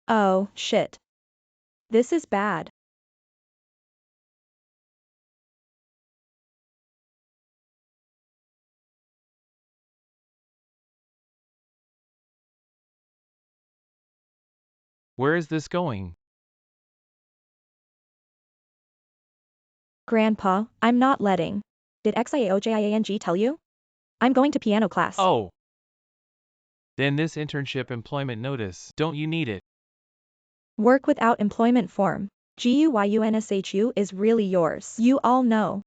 Oh, shit. This is bad. Where is this going? Grandpa, I'm not letting. Did XIAOJIANG tell you? I'm going to piano class. Oh. Then this internship employment notice, don't you need it? Work without employment form. GUYUNSHU is really yours. You all know.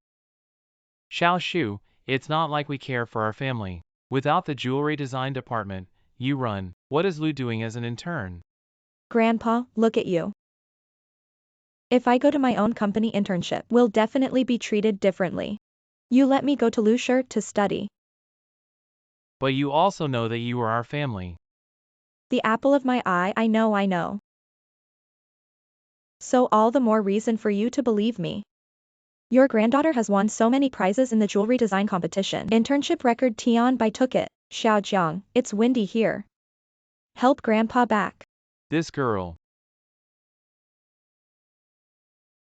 Xiao Shu, it's not like we care for our family. Without the jewelry design department, you run. What is Lu doing as an intern? Grandpa, look at you. If I go to my own company internship, we'll definitely be treated differently. You let me go to Lushur to study. But you also know that you are our family. The apple of my eye, I know. So all the more reason for you to believe me. Your granddaughter has won so many prizes in the jewelry design competition. Internship record Tian Bai took it. Xiaojiang, it's windy here. Help grandpa back. This girl.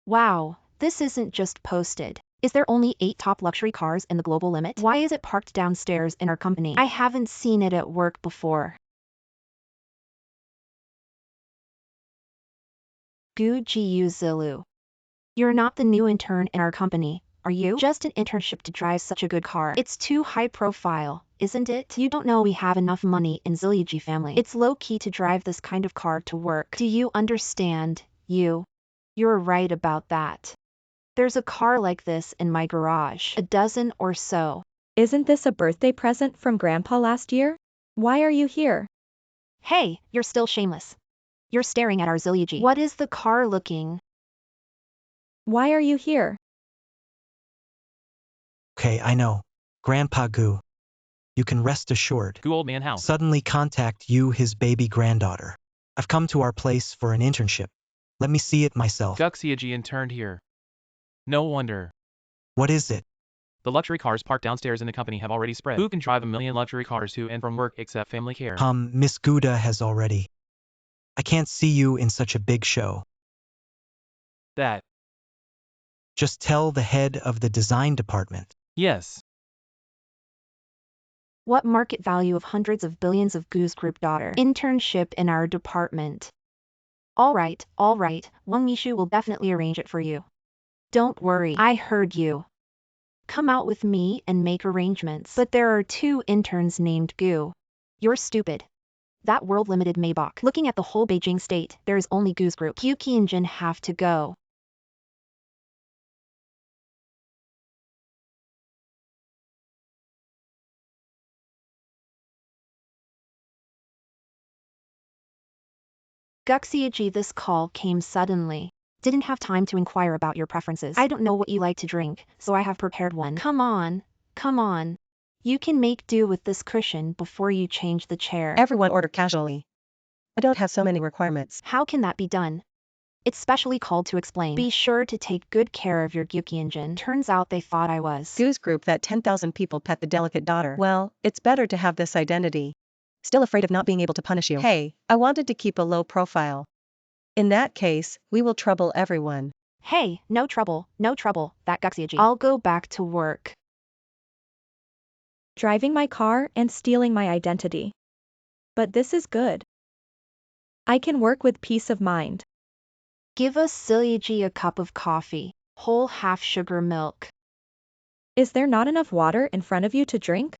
Wow, this isn't just posted. Is there only 8 top luxury cars in the global limit? Why is it parked downstairs in our company? I haven't seen it at work before. Gu Jiu Zilu. You're not the new intern in our company, are you? Just an internship to drive such a good car. It's too high profile, isn't it? You don't know we have enough money in Ziliji family. It's low key to drive this kind of car to work. Do you understand, you? You're right about that. There's a car like this in my garage, a dozen or so. Isn't this a birthday present from grandpa last year? Why are you here? Hey, you're still shameless. You're staring at our Ziliji. What is the car looking? Why are you here? Okay, I know. Grandpa Gu. You can rest assured. Gu old man how? Suddenly contact you his baby granddaughter. I've come to our place for an internship. Let me see it myself. Guxiaji interned here. No wonder. What is it? The luxury cars parked downstairs in the company have already spread. Who can drive a million luxury cars to and from work except family care? Miss Gouda has already. I can't see you in such a big show. That. Just tell the head of the design department. Yes. What market value of hundreds of billions of Gu's group daughter? Internship in our department. All right, Wang Yishu will definitely arrange it for you. Don't worry, I heard you. Come out with me and make arrangements. But there are 2 interns named Gu. You're stupid. That World Limited Maybach. Looking at the whole Beijing state, there is only Gu's group. Yuki and Jin have to go. Guxiaji, this call came suddenly. Didn't have time to inquire about your preferences. I don't know what you like to drink, so I have prepared one. Come on. You can make do with this cushion before you change the chair. Everyone order casually. I don't have so many requirements. How can that be done? It's specially called to explain. Be sure to take good care of your Gyuki engine. Turns out they thought I was. Gu's group that 10,000 people pet the delicate daughter. Well, it's better to have this identity. Still afraid of not being able to punish you. Hey, I wanted to keep a low profile. In that case, we will trouble everyone. Hey, no trouble, that Guxiaji. I'll go back to work. Driving my car and stealing my identity. But this is good. I can work with peace of mind. Give us Silyaji a cup of coffee, whole half sugar milk. Is there not enough water in front of you to drink?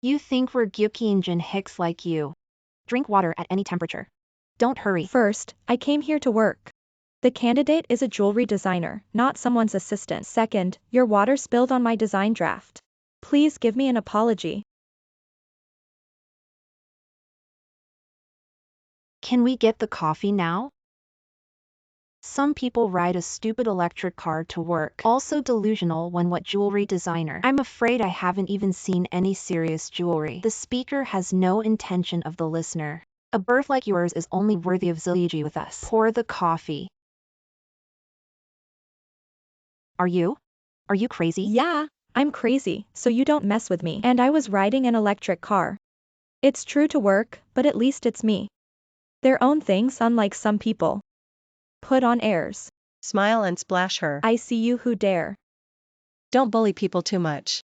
You think we're Gyukinjin Hicks like you. Drink water at any temperature. Don't hurry. First, I came here to work. The candidate is a jewelry designer, not someone's assistant. Second, your water spilled on my design draft. Please give me an apology. Can we get the coffee now? Some people ride a stupid electric car to work. Also delusional when what jewelry designer? I'm afraid I haven't even seen any serious jewelry. The speaker has no intention of the listener. A birth like yours is only worthy of Zilyaji with us. Pour the coffee. Are you crazy? Yeah, I'm crazy, so you don't mess with me. And I was riding an electric car. It's true to work, but at least it's me. Their own things, unlike some people. Put on airs. Smile and splash her. I see you who dare. Don't bully people too much.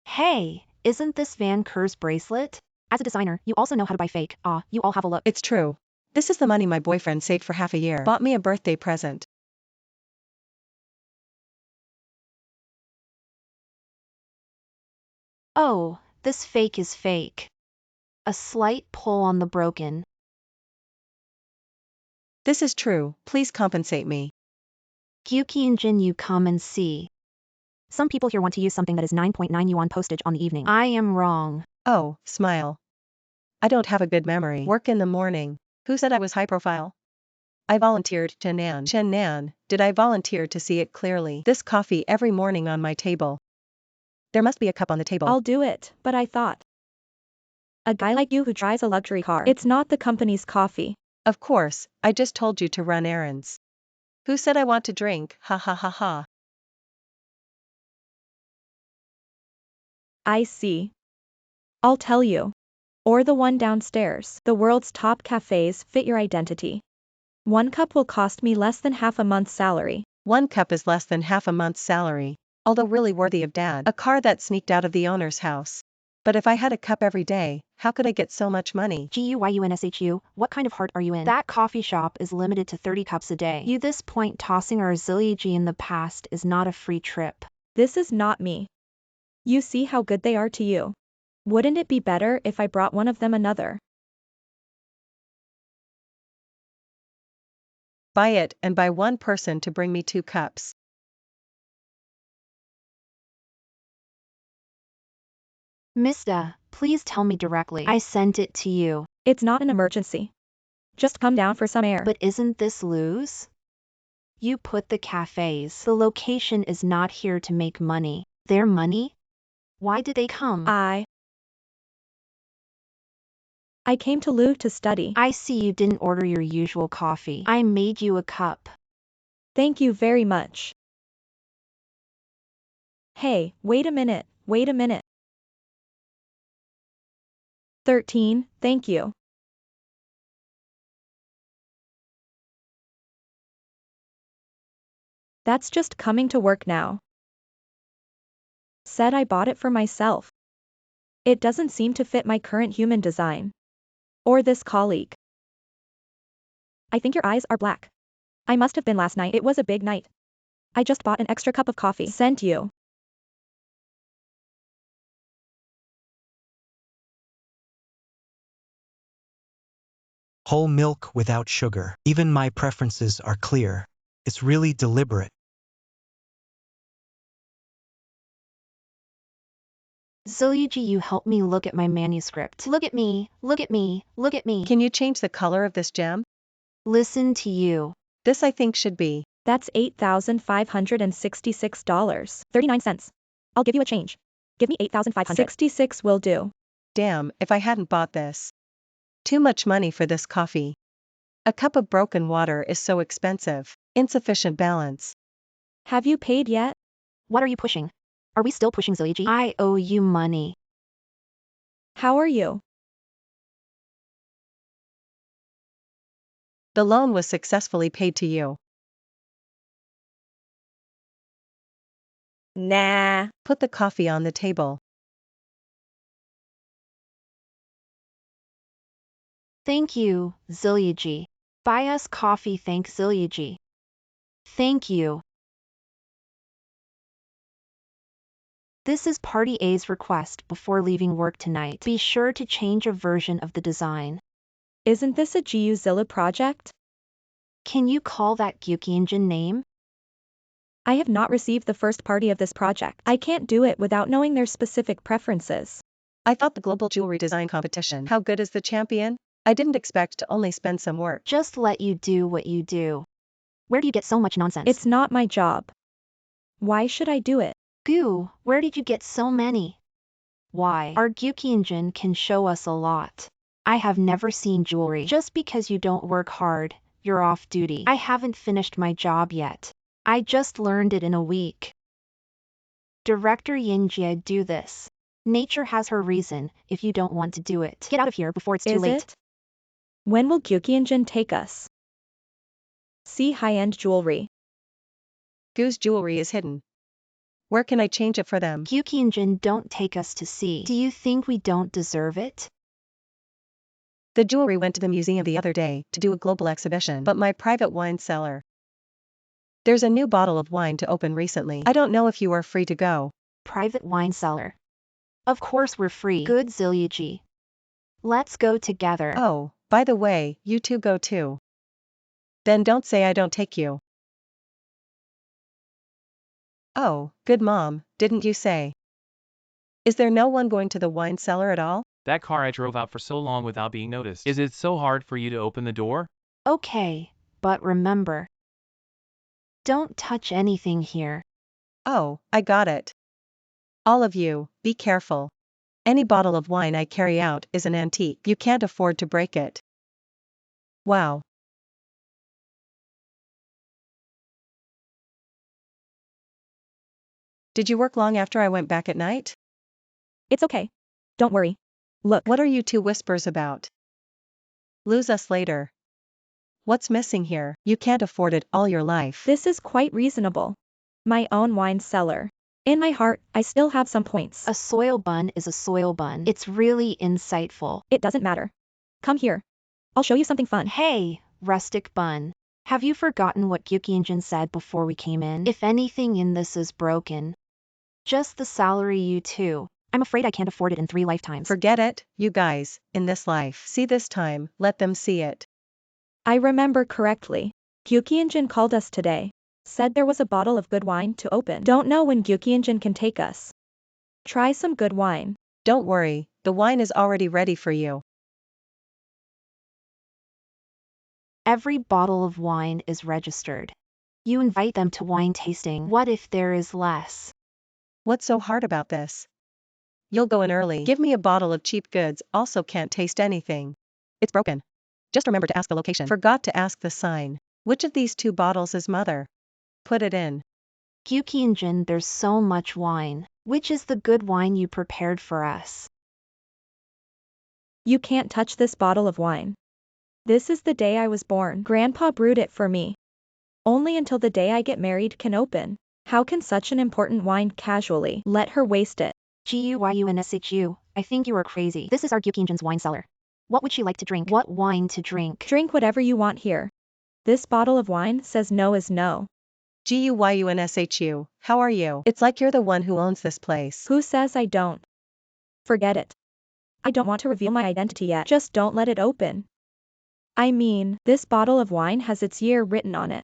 Hey, isn't this Van Kerr's bracelet? As a designer, you also know how to buy fake. You all have a look. It's true. This is the money my boyfriend saved for half a year. Bought me a birthday present. Oh, this fake is fake. A slight pull on the broken. This is true, please compensate me. Gyukyinjin, you come and see. Some people here want to use something that is 9.9 yuan postage on the evening. I am wrong. Oh, smile. I don't have a good memory. Work in the morning. Who said I was high profile? I volunteered, Chenan. Chenan, did I volunteer to see it clearly? This coffee every morning on my table. There must be a cup on the table. I'll do it, but I thought. A guy like you who drives a luxury car. It's not the company's coffee. Of course, I just told you to run errands. Who said I want to drink? Ha ha ha ha. I see. I'll tell you. Or the one downstairs. The world's top cafes fit your identity. 1 cup will cost me less than half a month's salary. 1 cup is less than half a month's salary, although really worthy of Dad. A car that sneaked out of the owner's house. But if I had a cup every day, how could I get so much money? GUYUNSHU, what kind of heart are you in? That coffee shop is limited to 30 cups a day. You this point tossing our zilligy in the past is not a free trip. This is not me. You see how good they are to you. Wouldn't it be better if I brought one of them another? Buy it and buy one person to bring me 2 cups. Mista, please tell me directly. I sent it to you. It's not an emergency. Just come down for some air. But isn't this loose? You put the cafes. The location is not here to make money. Their money? Why did they come? I came to Lu to study. I see you didn't order your usual coffee. I made you a cup. Thank you very much. Hey, wait a minute. 13, thank you. That's just coming to work now. Said I bought it for myself. It doesn't seem to fit my current human design. Or this colleague. I think your eyes are black. I must have been last night. It was a big night. I just bought an extra cup of coffee. Sent you. Whole milk without sugar. Even my preferences are clear. It's really deliberate. Zilligy, you help me look at my manuscript. Look at me, look at me, look at me. Can you change the color of this gem? Listen to you. This I think should be. That's $8,566.39. I'll give you a change. Give me $8,566 will do. Damn, if I hadn't bought this. Too much money for this coffee. A cup of broken water is so expensive. Insufficient balance. Have you paid yet? What are you pushing? Are we still pushing Zilligy? I owe you money. How are you? The loan was successfully paid to you. Nah. Put the coffee on the table. Thank you, Zilligy. Buy us coffee, thank Zilligy. Thank you. This is Party A's request before leaving work tonight. Be sure to change a version of the design. Isn't this a GUZilla project? Can you call that Gyukyinjin name? I have not received the first party of this project. I can't do it without knowing their specific preferences. I thought the global jewelry design competition. How good is the champion? I didn't expect to only spend some work. Just let you do what you do. Where do you get so much nonsense? It's not my job. Why should I do it? Goo, where did you get so many? Why? Our Gyukyinjin can show us a lot. I have never seen jewelry. Just because you don't work hard, you're off duty. I haven't finished my job yet. I just learned it in a week. Director Yinjie, do this. Nature has her reason if you don't want to do it. Get out of here before it's too late. It? When will Gyeongjin take us? See high-end jewelry. Goo's jewelry is hidden. Where can I change it for them? Gyeongjin, don't take us to see. Do you think we don't deserve it? The jewelry went to the museum the other day to do a global exhibition, but my private wine cellar. There's a new bottle of wine to open recently. I don't know if you are free to go. Private wine cellar. Of course we're free. Good Zilyaji. Let's go together. Oh, by the way, you two go too. Then don't say I don't take you. Oh, good mom, didn't you say? Is there no one going to the wine cellar at all? That car I drove out for so long without being noticed. Is it so hard for you to open the door? Okay, but remember. Don't touch anything here. Oh, I got it. All of you, be careful. Any bottle of wine I carry out is an antique. You can't afford to break it. Wow. Did you work long after I went back at night? It's okay. Don't worry. Look. What are you two whispers about? Lose us later. What's missing here? You can't afford it all your life. This is quite reasonable. My own wine cellar. In my heart, I still have some points. A soil bun is a soil bun. It's really insightful. It doesn't matter. Come here. I'll show you something fun. Hey, rustic bun. Have you forgotten what Gyeongjin said before we came in? If anything in this is broken, just the salary you two. I'm afraid I can't afford it in 3 lifetimes. Forget it, you guys, in this life. See this time, let them see it. I remember correctly. Gyeongjin called us today. Said there was a bottle of good wine to open. Don't know when Gyeongjin can take us. Try some good wine. Don't worry, the wine is already ready for you. Every bottle of wine is registered. You invite them to wine tasting. What if there is less? What's so hard about this? You'll go in early. Give me a bottle of cheap goods, also can't taste anything. It's broken. Just remember to ask the location. Forgot to ask the sign. Which of these 2 bottles is mother? Put it in. Gyeongjin, there's so much wine. Which is the good wine you prepared for us? You can't touch this bottle of wine. This is the day I was born. Grandpa brewed it for me. Only until the day I get married can open. How can such an important wine casually let her waste it? Guyunshu, I think you are crazy. This is our Gyeongjin's wine cellar. What would she like to drink? What wine to drink? Drink whatever you want here. This bottle of wine says no is no. Guyunshu, how are you? It's like you're the one who owns this place. Who says I don't? Forget it. I don't want to reveal my identity yet. Just don't let it open. I mean, this bottle of wine has its year written on it.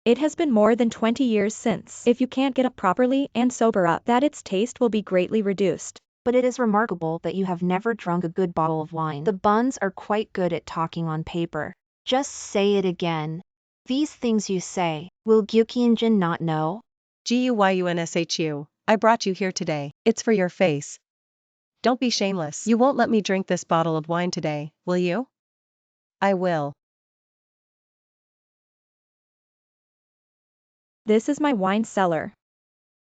It has been more than 20 years since. If you can't get up properly and sober up, that its taste will be greatly reduced. But it is remarkable that you have never drunk a good bottle of wine. The buns are quite good at talking on paper. Just say it again. These things you say, will Gyeongjin not know? Guyunshu, I brought you here today. It's for your face. Don't be shameless. You won't let me drink this bottle of wine today, will you? I will. This is my wine cellar.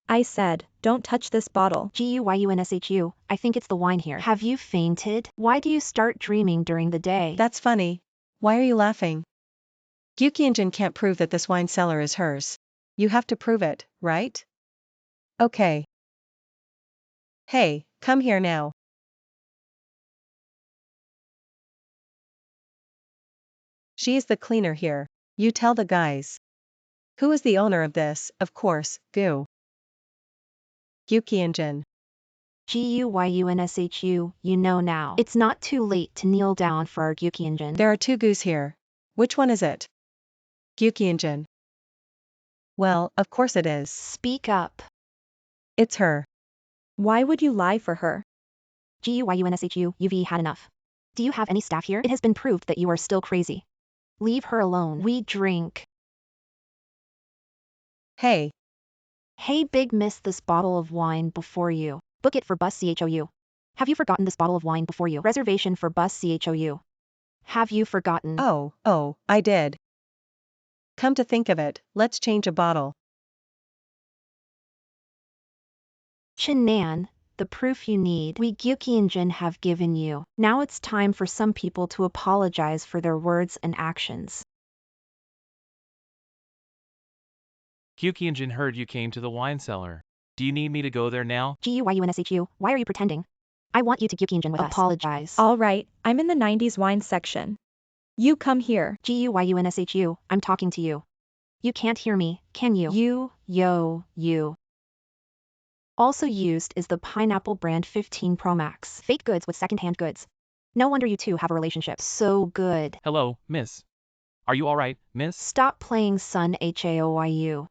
I said, don't touch this bottle. Guyunshu, I think it's the wine here. Have you fainted? Why do you start dreaming during the day? That's funny. Why are you laughing? Gyeongjin can't prove that this wine cellar is hers. You have to prove it, right? Okay. Hey, come here now. She is the cleaner here. You tell the guys. Who is the owner of this? Of course, Gu. Gyeongjin. Guyunshu, you know now. It's not too late to kneel down for our Gyeongjin. There are 2 Gus here. Which one is it? Gyeongjin. Well, of course it is. Speak up. It's her. Why would you lie for her? Guyunshu, you've had enough. Do you have any staff here? It has been proved that you are still crazy. Leave her alone. We drink. Hey. Hey big miss, this bottle of wine before you. Book it for bus CHOU. Have you forgotten this bottle of wine before you? Reservation for bus CHOU. Have you forgotten? Oh, I did. Come to think of it, let's change a bottle. Chinan, the proof you need. We Gyukyinjin have given you. Now it's time for some people to apologize for their words and actions. Gyukyinjin heard you came to the wine cellar. Do you need me to go there now? Gyunshu, why are you pretending? I want you to Gyukyinjin with us. Apologize. All right, I'm in the 90s wine section. You come here. Gyunshu, I'm talking to you. You can't hear me, can you? You. Also used is the Pineapple brand 15 Pro Max. Fake goods with second-hand goods. No wonder you two have a relationship. So good. Hello, miss. Are you alright, miss? Stop playing Sun Haoyu.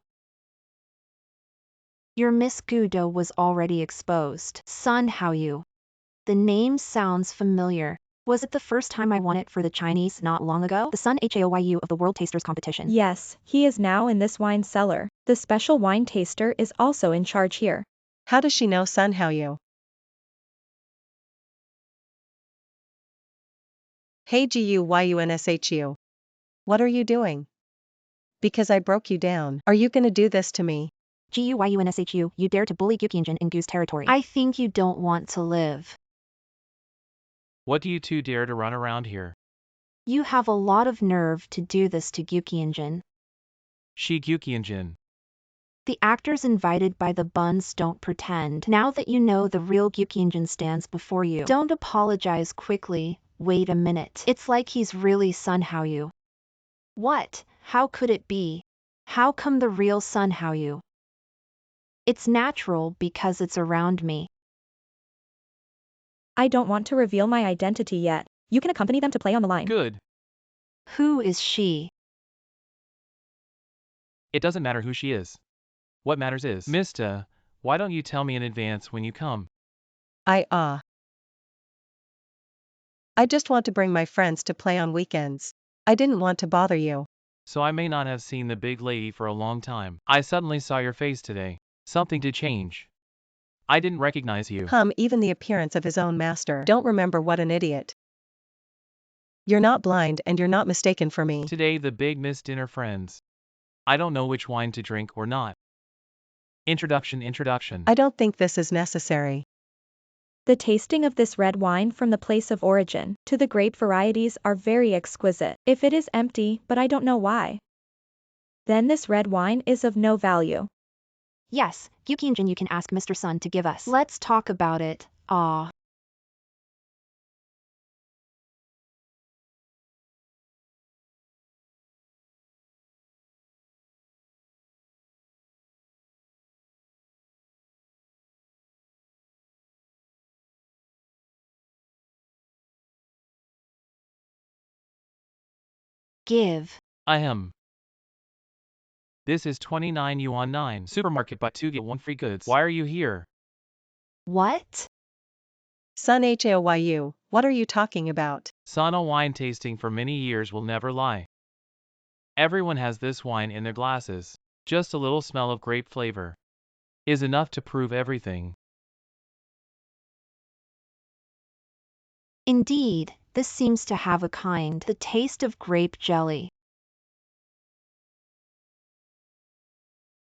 Your Miss Gudo was already exposed. Sun Haoyu. The name sounds familiar. Was it the first time I won it for the Chinese not long ago? The Sun Haoyu of the World Tasters competition. Yes, he is now in this wine cellar. The special wine taster is also in charge here. How does she know Sun Haoyu? Hey Gyunshu. What are you doing? Because I broke you down. Are you gonna do this to me? Gyunshu, you dare to bully Gyukyinjin in Goose territory. I think you don't want to live. What do you two dare to run around here? You have a lot of nerve to do this to Gyukyinjin. She Gyukyinjin. The actors invited by the buns don't pretend. Now that you know the real Gyukyinjin stands before you, don't apologize quickly. Wait a minute. It's like he's really Sun Haoyu. What? How could it be? How come the real Sun Haoyu? It's natural because it's around me. I don't want to reveal my identity yet. You can accompany them to play on the line. Good. Who is she? It doesn't matter who she is. What matters is, Mista, why don't you tell me in advance when you come? I just want to bring my friends to play on weekends. I didn't want to bother you. So I may not have seen the big lady for a long time. I suddenly saw your face today. Something did change. I didn't recognize you. Even the appearance of his own master. Don't remember, what an idiot. You're not blind and you're not mistaken for me. Today the big Miss Dinner friends. I don't know which wine to drink or not. Introduction. I don't think this is necessary. The tasting of this red wine from the place of origin to the grape varieties are very exquisite. If it is empty, but I don't know why, then this red wine is of no value. Yes, Gyukyinjin, you can ask Mr. Sun to give us. Let's talk about it. Give. Ahem. This is 29 yuan 9. Supermarket, buy 2 get 1 free goods. Why are you here? What? Sun Haoyu, what are you talking about? Sana wine tasting for many years will never lie. Everyone has this wine in their glasses. Just a little smell of grape flavor is enough to prove everything. Indeed, this seems to have the taste of grape jelly.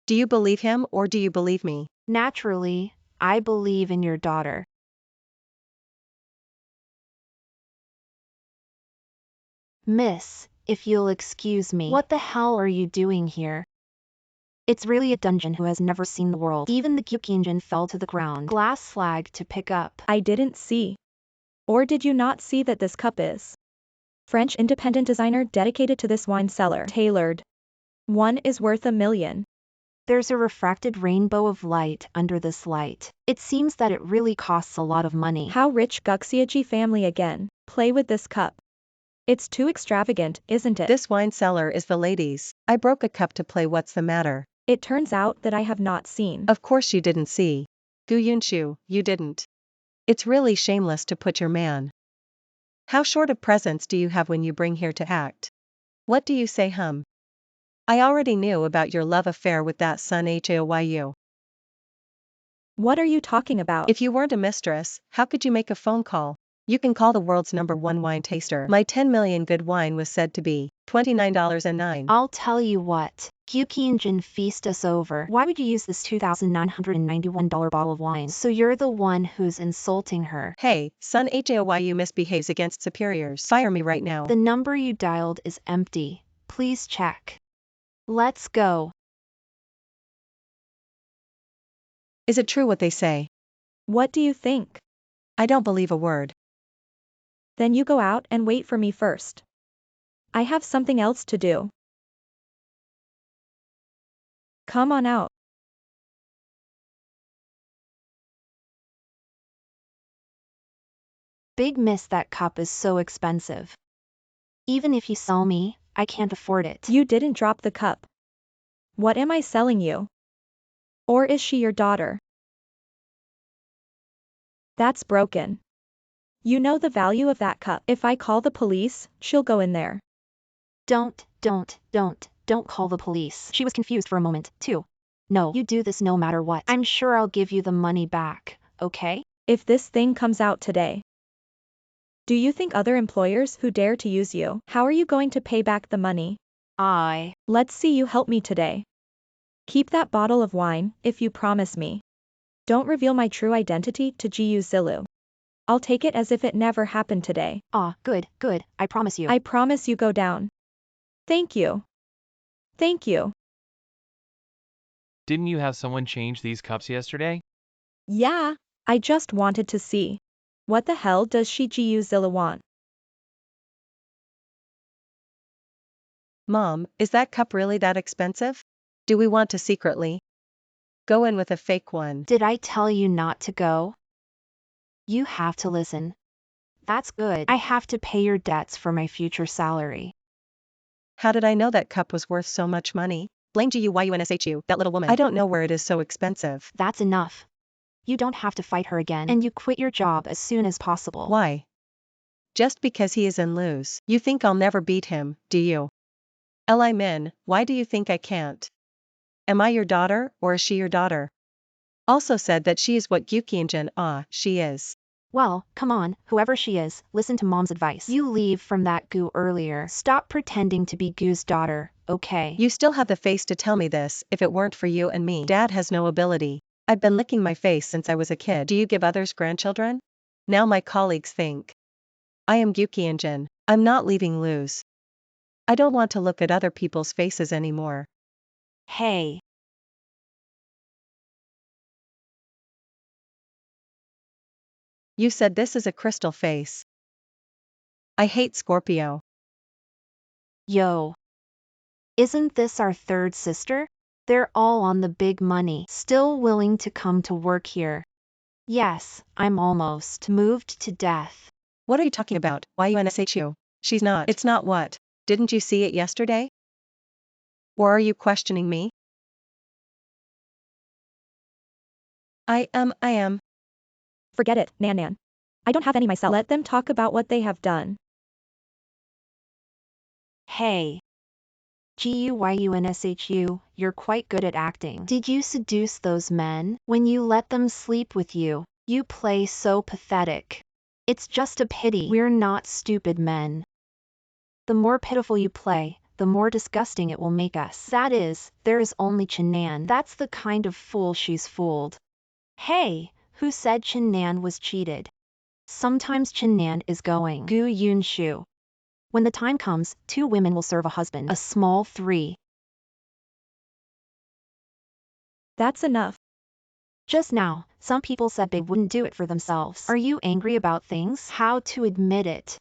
Do you believe him or do you believe me? Naturally, I believe in your daughter. Miss, if you'll excuse me. What the hell are you doing here? It's really a dungeon who has never seen the world. Even the Gyukyinjin fell to the ground. Glass flag to pick up. I didn't see. Or did you not see that this cup is French independent designer dedicated to this wine cellar? Tailored. One is worth $1 million. There's a refracted rainbow of light under this light. It seems that it really costs a lot of money. How rich Guxiaji family again play with this cup. It's too extravagant, isn't it? This wine cellar is the ladies. I broke a cup to play. What's the matter? It turns out that I have not seen. Of course you didn't see. Gyunshu, you didn't. It's really shameless to put your man. How short of presence do you have when you bring here to act? What do you say, I already knew about your love affair with that Sun Haoyu. What are you talking about? If you weren't a mistress, how could you make a phone call? You can call the world's #1 wine taster. My 10 million good wine was said to be $29.09. I'll tell you what. Gyukyinjin feast us over. Why would you use this $2,991 bottle of wine? So you're the one who's insulting her. Hey, son, HAOYU misbehaves against superiors. Fire me right now. The number you dialed is empty. Please check. Let's go. Is it true what they say? What do you think? I don't believe a word. Then you go out and wait for me first. I have something else to do. Come on out. Big miss, that cup is so expensive. Even if you sell me, I can't afford it. You didn't drop the cup. What am I selling you? Or is she your daughter? That's broken. You know the value of that cup. If I call the police, she'll go in there. Don't call the police. She was confused for a moment, too. No, you do this no matter what. I'm sure I'll give you the money back, okay? If this thing comes out today. Do you think other employers who dare to use you, how are you going to pay back the money? Let's see you help me today. Keep that bottle of wine, if you promise me. Don't reveal my true identity to Gu Zilu. I'll take it as if it never happened today. Good, I promise you. I promise you go down. Thank you. Thank you. Didn't you have someone change these cups yesterday? Yeah, I just wanted to see. What the hell does she Gu Zilla want? Mom, is that cup really that expensive? Do we want to secretly go in with a fake one? Did I tell you not to go? You have to listen. That's good. I have to pay your debts for my future salary. How did I know that cup was worth so much money? Blame GUYUNSHU, that little woman. I don't know where it is so expensive. That's enough. You don't have to fight her again, and you quit your job as soon as possible. Why? Just because he is in lose. You think I'll never beat him, do you? Li Min, why do you think I can't? Am I your daughter, or is she your daughter? Also said that she is what Gyukyinjin, she is. Well, come on, whoever she is, listen to mom's advice. You leave from that Gu earlier. Stop pretending to be Gu's daughter, okay? You still have the face to tell me this. If it weren't for you and me, Dad has no ability. I've been licking my face since I was a kid. Do you give others grandchildren? Now my colleagues think I am Gyukyinjin. I'm not leaving lose. I don't want to look at other people's faces anymore. Hey. You said this is a crystal face. I hate Scorpio. Yo. Isn't this our third sister? They're all on the big money, still willing to come to work here. Yes, I'm almost moved to death. What are you talking about? YUNSHU? She's not. It's not what? Didn't you see it yesterday? Or are you questioning me? I am. Forget it, Nan. I don't have any myself. Let them talk about what they have done. Hey. GUYUNSHU, you're quite good at acting. Did you seduce those men? When you let them sleep with you, you play so pathetic. It's just a pity we're not stupid men. The more pitiful you play, the more disgusting it will make us. That is, there is only Chinan. That's the kind of fool she's fooled. Hey, who said Chinan was cheated? Sometimes Chinan is going Gu Yunshu. When the time comes, 2 women will serve a husband, a small 3. That's enough. Just now, some people said they wouldn't do it for themselves. Are you angry about things? How to admit it?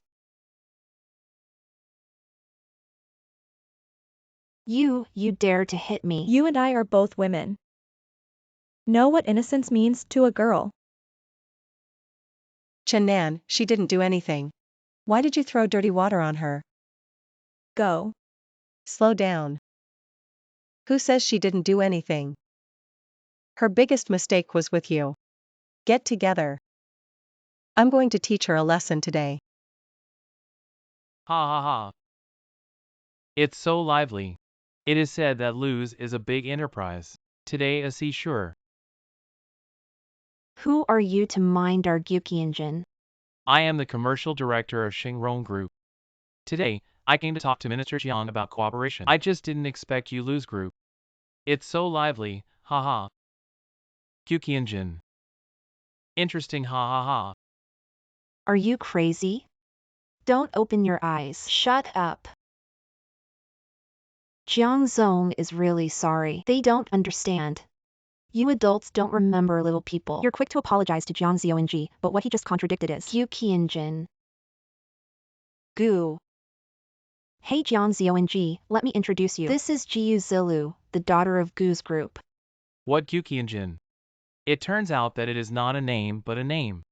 You dare to hit me. You and I are both women. Know what innocence means to a girl. Chinan, she didn't do anything. Why did you throw dirty water on her? Go. Slow down. Who says she didn't do anything? Her biggest mistake was with you. Get together. I'm going to teach her a lesson today. Ha ha ha. It's so lively. It is said that lose is a big enterprise. Today a seashore. Who are you to mind our Gyukyinjin? I am the commercial director of Shingrong Group. Today, I came to talk to Minister Jiang about cooperation. I just didn't expect you lose group. It's so lively, haha. Gyukianjin. Interesting, ha ha ha. Are you crazy? Don't open your eyes. Shut up. Jiang Zong is really sorry. They don't understand. You adults don't remember little people. You're quick to apologize to Jiang Zong, but what he just contradicted is Gyukianjin. Goo. Hey Jiang Zong, let me introduce you. This is Jiu Zilu, the daughter of Gu's group. What Gyukianjin? It turns out that it is not a name but a name.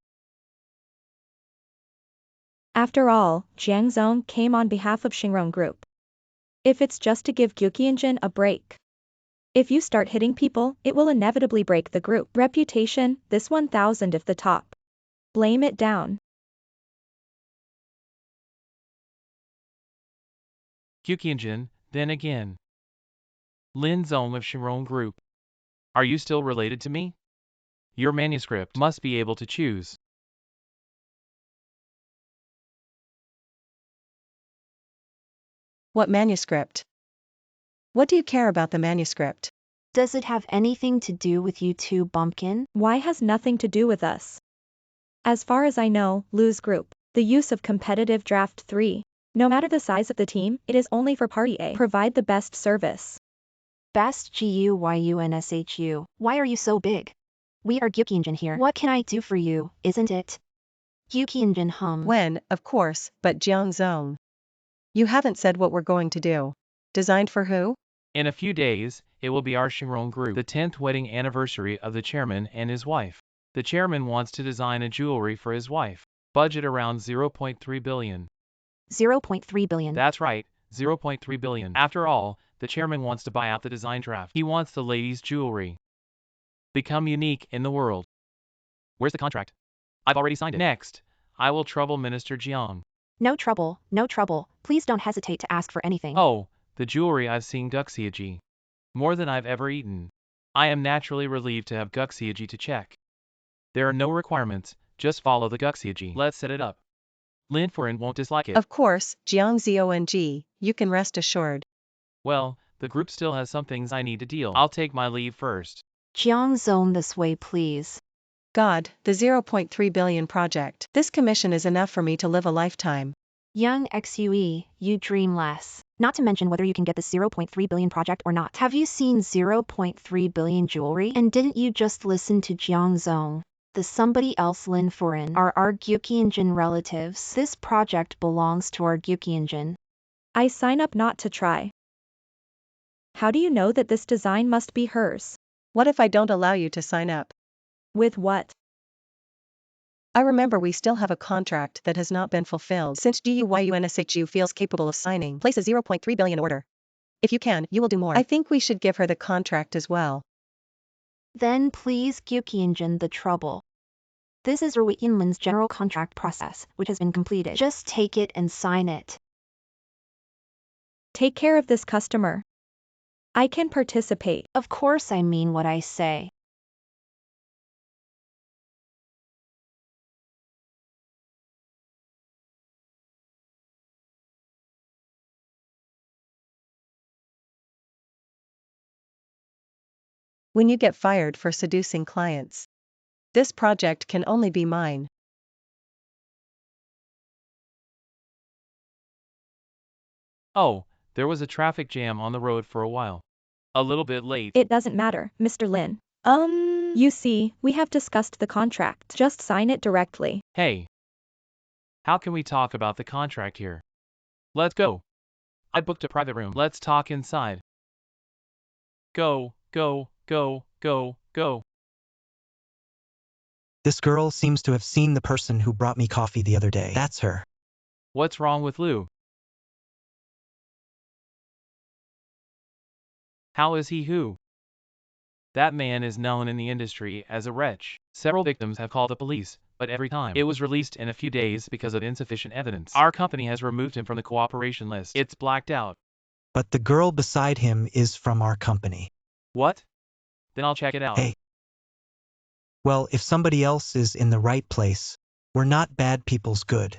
After all, Jiang Zong came on behalf of Xingrong Group. If it's just to give Gyukianjin a break. If you start hitting people, it will inevitably break the group reputation, this 1000 if the top. Blame it down. Gyukianjin, then again. Lin Zong of Xingrong Group. Are you still related to me? Your manuscript must be able to choose. What manuscript? What do you care about the manuscript? Does it have anything to do with you two, bumpkin? Why has nothing to do with us? As far as I know, lose group. The use of competitive draft 3. No matter the size of the team, it is only for party A. Provide the best service. Best GUYUNSHU. Why are you so big? We are Gyukianjin here. What can I do for you, isn't it? Gyukianjin hum. When, of course, but Jiang Zong. You haven't said what we're going to do. Designed for who? In a few days, it will be our Xingrong Group, the 10th wedding anniversary of the chairman and his wife. The chairman wants to design a jewelry for his wife. Budget around 0.3 billion. 0.3 billion. That's right, 0.3 billion. After all, the chairman wants to buy out the design draft. He wants the ladies' jewelry. Become unique in the world. Where's the contract? I've already signed it. Next, I will trouble Minister Jiang. No trouble, no trouble. Please don't hesitate to ask for anything. Oh, the jewelry I've seen Guxiaji. More than I've ever eaten. I am naturally relieved to have Guxiaji to check. There are no requirements, just follow the Guxiaji. Let's set it up. Lin Foreign won't dislike it. Of course, Jiang Zong, you can rest assured. Well, the group still has some things I need to deal. I'll take my leave first. Jiang Zong this way please. God, the 0.3 billion project. This commission is enough for me to live a lifetime. Young XUE, you dream less. Not to mention whether you can get the 0.3 billion project or not. Have you seen 0.3 billion jewelry? And didn't you just listen to Jiang Zong? The somebody else Lin Foreign are our Gyukianjin relatives. This project belongs to our Gyukianjin. I sign up not to try. How do you know that this design must be hers? What if I don't allow you to sign up? With what? I remember we still have a contract that has not been fulfilled since GUYUNSHU feels capable of signing. Place a 0.3 billion order. If you can, you will do more. I think we should give her the contract as well. Then please Gyukianjin the trouble. This is Erwin Yinlin's general contract process, which has been completed. Just take it and sign it. Take care of this customer. I can participate. Of course I mean what I say. When you get fired for seducing clients. This project can only be mine. Oh, there was a traffic jam on the road for a while. A little bit late. It doesn't matter, Mr. Lin. You see, we have discussed the contract. Just sign it directly. Hey. How can we talk about the contract here? Let's go. I booked a private room. Let's talk inside. Go, go, go, go, go. This girl seems to have seen the person who brought me coffee the other day. That's her. What's wrong with Lou? How is he who? That man is known in the industry as a wretch. Several victims have called the police, but every time it was released in a few days because of insufficient evidence. Our company has removed him from the cooperation list. It's blacked out. But the girl beside him is from our company. What? Then I'll check it out. Hey. Well, if somebody else is in the right place, we're not bad people's good.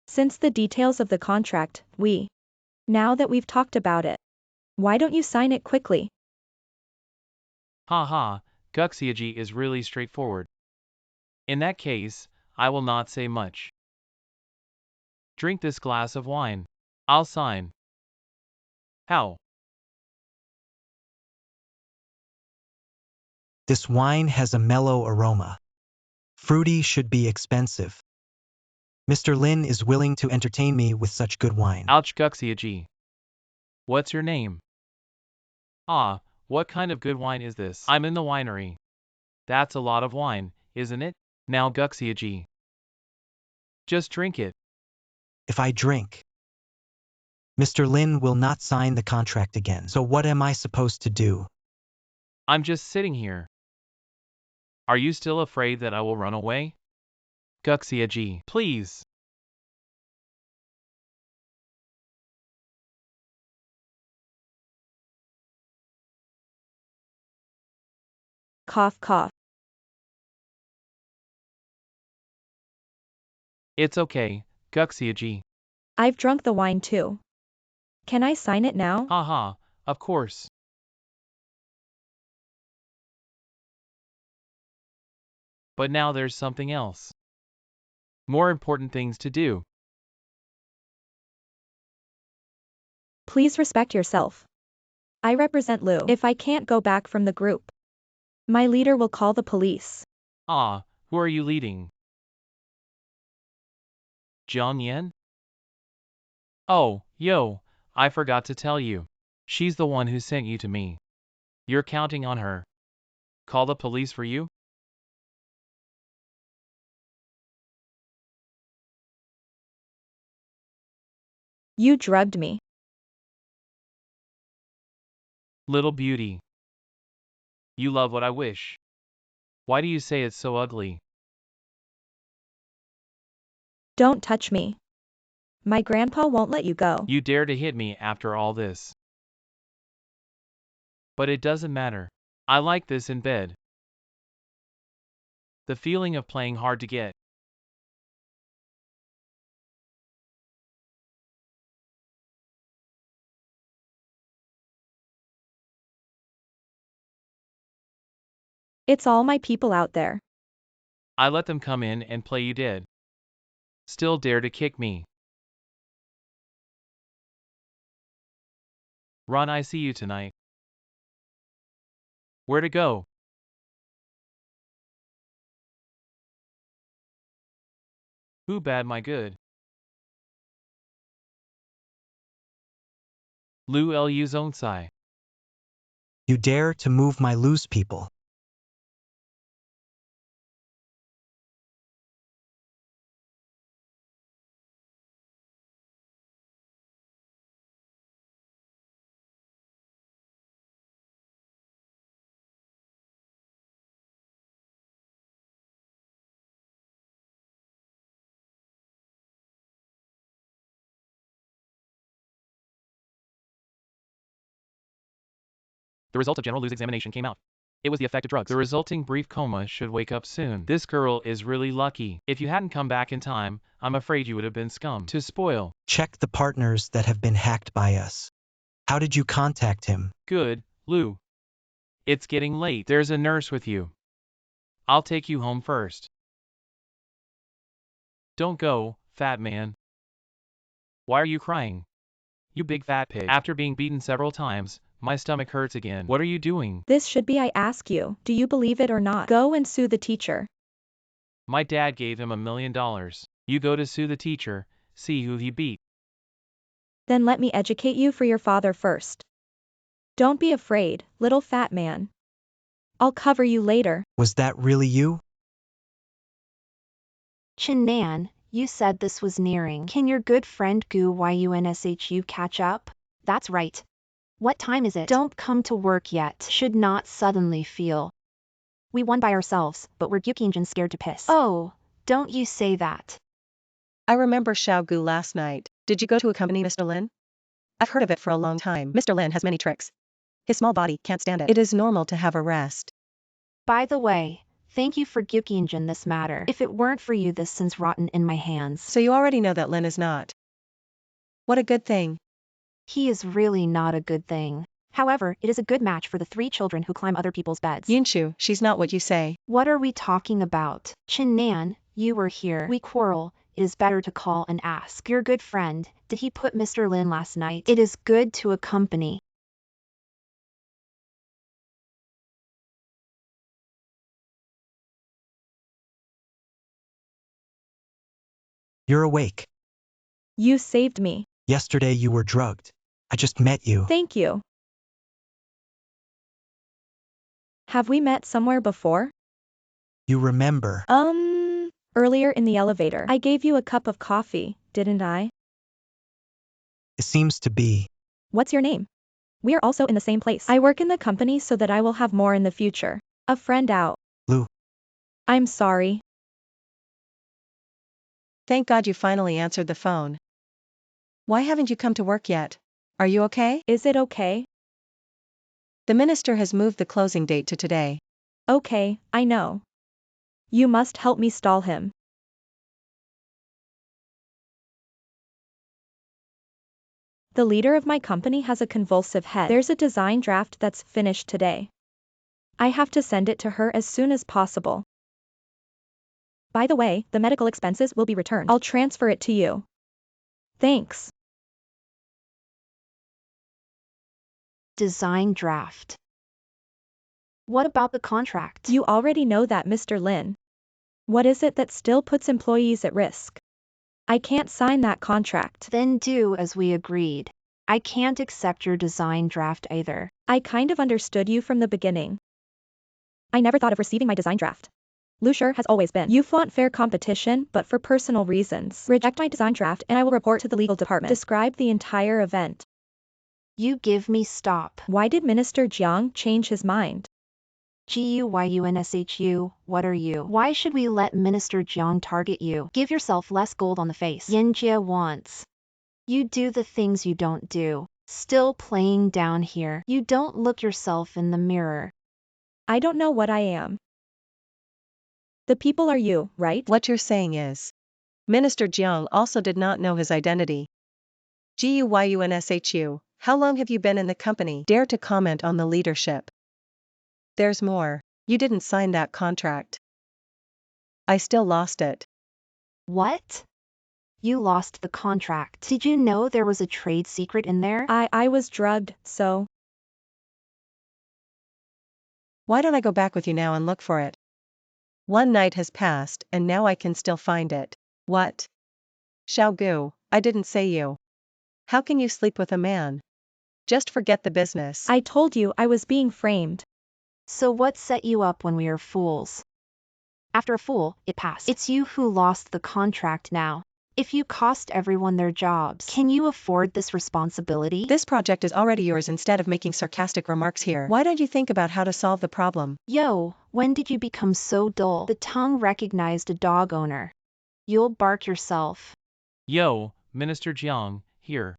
Since the details of the contract, now that we've talked about it, why don't you sign it quickly? Haha, Guxiaji is really straightforward. In that case, I will not say much. Drink this glass of wine. I'll sign. How? This wine has a mellow aroma. Fruity should be expensive. Mr. Lin is willing to entertain me with such good wine. Ouch, Guxiaji. What's your name? Ah, what kind of good wine is this? I'm in the winery. That's a lot of wine, isn't it? Now, Guxiaji. Just drink it. If I drink, Mr. Lin will not sign the contract again. So what am I supposed to do? I'm just sitting here. Are you still afraid that I will run away? Guxiaji, please. Cough cough. It's okay, Guxiaji. I've drunk the wine too. Can I sign it now? Haha, of course. But now there's something else. More important things to do. Please respect yourself. I represent Lu. If I can't go back from the group, my leader will call the police. Ah, who are you leading? Jiang Yan? Oh, yo, I forgot to tell you. She's the one who sent you to me. You're counting on her. Call the police for you? You drugged me. Little beauty. You love what I wish. Why do you say it's so ugly? Don't touch me. My grandpa won't let you go. You dare to hit me after all this. But it doesn't matter. I like this in bed. The feeling of playing hard to get. It's all my people out there. I let them come in and play you dead. Still dare to kick me. Run, I see you tonight. Where to go? Who bad my good? Lu Lu Zonsai. You dare to move my loose people. The result of General Lu's examination came out. It was the effect of drugs. The resulting brief coma should wake up soon. This girl is really lucky. If you hadn't come back in time, I'm afraid you would have been scum to spoil. Check the partners that have been hacked by us. How did you contact him? Good, Lu. It's getting late. There's a nurse with you. I'll take you home first. Don't go, fat man. Why are you crying? You big fat pig. After being beaten several times, my stomach hurts again. What are you doing? This should be I ask you, do you believe it or not? Go and sue the teacher. My dad gave him $1 million. You go to sue the teacher, see who he beat. Then let me educate you for your father first. Don't be afraid, little fat man. I'll cover you later. Was that really you? Chinan, you said this was nearing. Can your good friend Gu Yunshu catch up? That's right. What time is it? Don't come to work yet. Should not suddenly feel. We won by ourselves, but we're Gyukinjin scared to piss. Oh, don't you say that. I remember Xiaogu last night. Did you go to accompany Mr. Lin? I've heard of it for a long time. Mr. Lin has many tricks. His small body can't stand it. It is normal to have a rest. By the way, Thank you for Gyukyinjin this matter. If it weren't for you, this sin's rotten in my hands. So you already know that Lin is not. What a good thing. He is really not a good thing. However, it is a good match for the 3 children who climb other people's beds. Yunshu, she's not what you say. What are we talking about? Chin-nan, you were here. We quarrel. It is better to call and ask. Your good friend, did he put Mr. Lin last night? It is good to accompany. You're awake. You saved me. Yesterday you were drugged. I just met you. Thank you. Have we met somewhere before? You remember. Earlier in the elevator. I gave you a cup of coffee, didn't I? It seems to be. What's your name? We are also in the same place. I work in the company so that I will have more in the future. A friend out. Lou. I'm sorry. Thank God you finally answered the phone. Why haven't you come to work yet? Are you okay? Is it okay? The minister has moved the closing date to today. Okay, I know. You must help me stall him. The leader of my company has a convulsive head. There's a design draft that's finished today. I have to send it to her as soon as possible. By the way, the medical expenses will be returned. I'll transfer it to you. Thanks. Design draft. What about the contract? You already know that, Mr. Lin. What is it that still puts employees at risk? I can't sign that contract. Then do as we agreed. I can't accept your design draft either. I kind of understood you from the beginning. I never thought of receiving my design draft. Lucier has always been. You flaunt fair competition, but for personal reasons. Reject my design draft and I will report to the legal department. Describe the entire event. You give me stop. Why did Minister Jiang change his mind? Guyunshu, what are you? Why should we let Minister Jiang target you? Give yourself less gold on the face. Yinjia wants. You do the things you don't do. Still playing down here. You don't look yourself in the mirror. I don't know what I am. The people are you, right? What you're saying is. Minister Jiang also did not know his identity. Guyunshu, how long have you been in the company? Dare to comment on the leadership. There's more. You didn't sign that contract. I still lost it. What? You lost the contract. Did you know there was a trade secret in there? I was drugged, so. Why don't I go back with you now and look for it? One night has passed and now I can still find it. What? Xiaogu, I didn't say you. How can you sleep with a man? Just forget the business. I told you I was being framed. So what set you up when we are fools? After a fool, it passed. It's you who lost the contract now. If you cost everyone their jobs, can you afford this responsibility? This project is already yours. Instead of making sarcastic remarks here, why don't you think about how to solve the problem? Yo, when did you become so dull? The tongue recognized a dog owner. You'll bark yourself. Yo, Minister Jiang, here.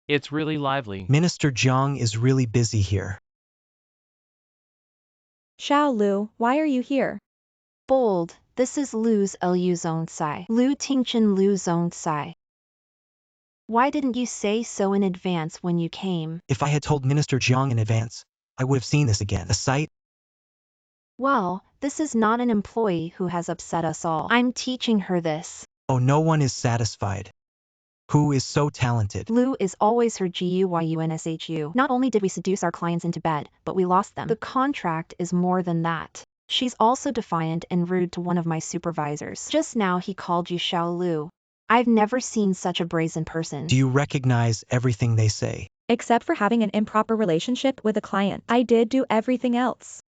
It's really lively. Minister Jiang is really busy here. Xiao Lu, why are you here? Bold, this is Lu's Lu Zonsai. Lu Tingchen Lu Zonsai. Why didn't you say so in advance when you came? If I had told Minister Jiang in advance, I would have seen this again. The site? Well, this is not an employee who has upset us all. I'm teaching her this. Oh, no one is satisfied. Who is so talented? Lu is always her Guyunshu. Not only did we seduce our clients into bed, but we lost them. The contract is more than that. She's also defiant and rude to one of my supervisors. Just now he called you Xiao Lu. I've never seen such a brazen person. Do you recognize everything they say? Except for having an improper relationship with a client. I did do everything else.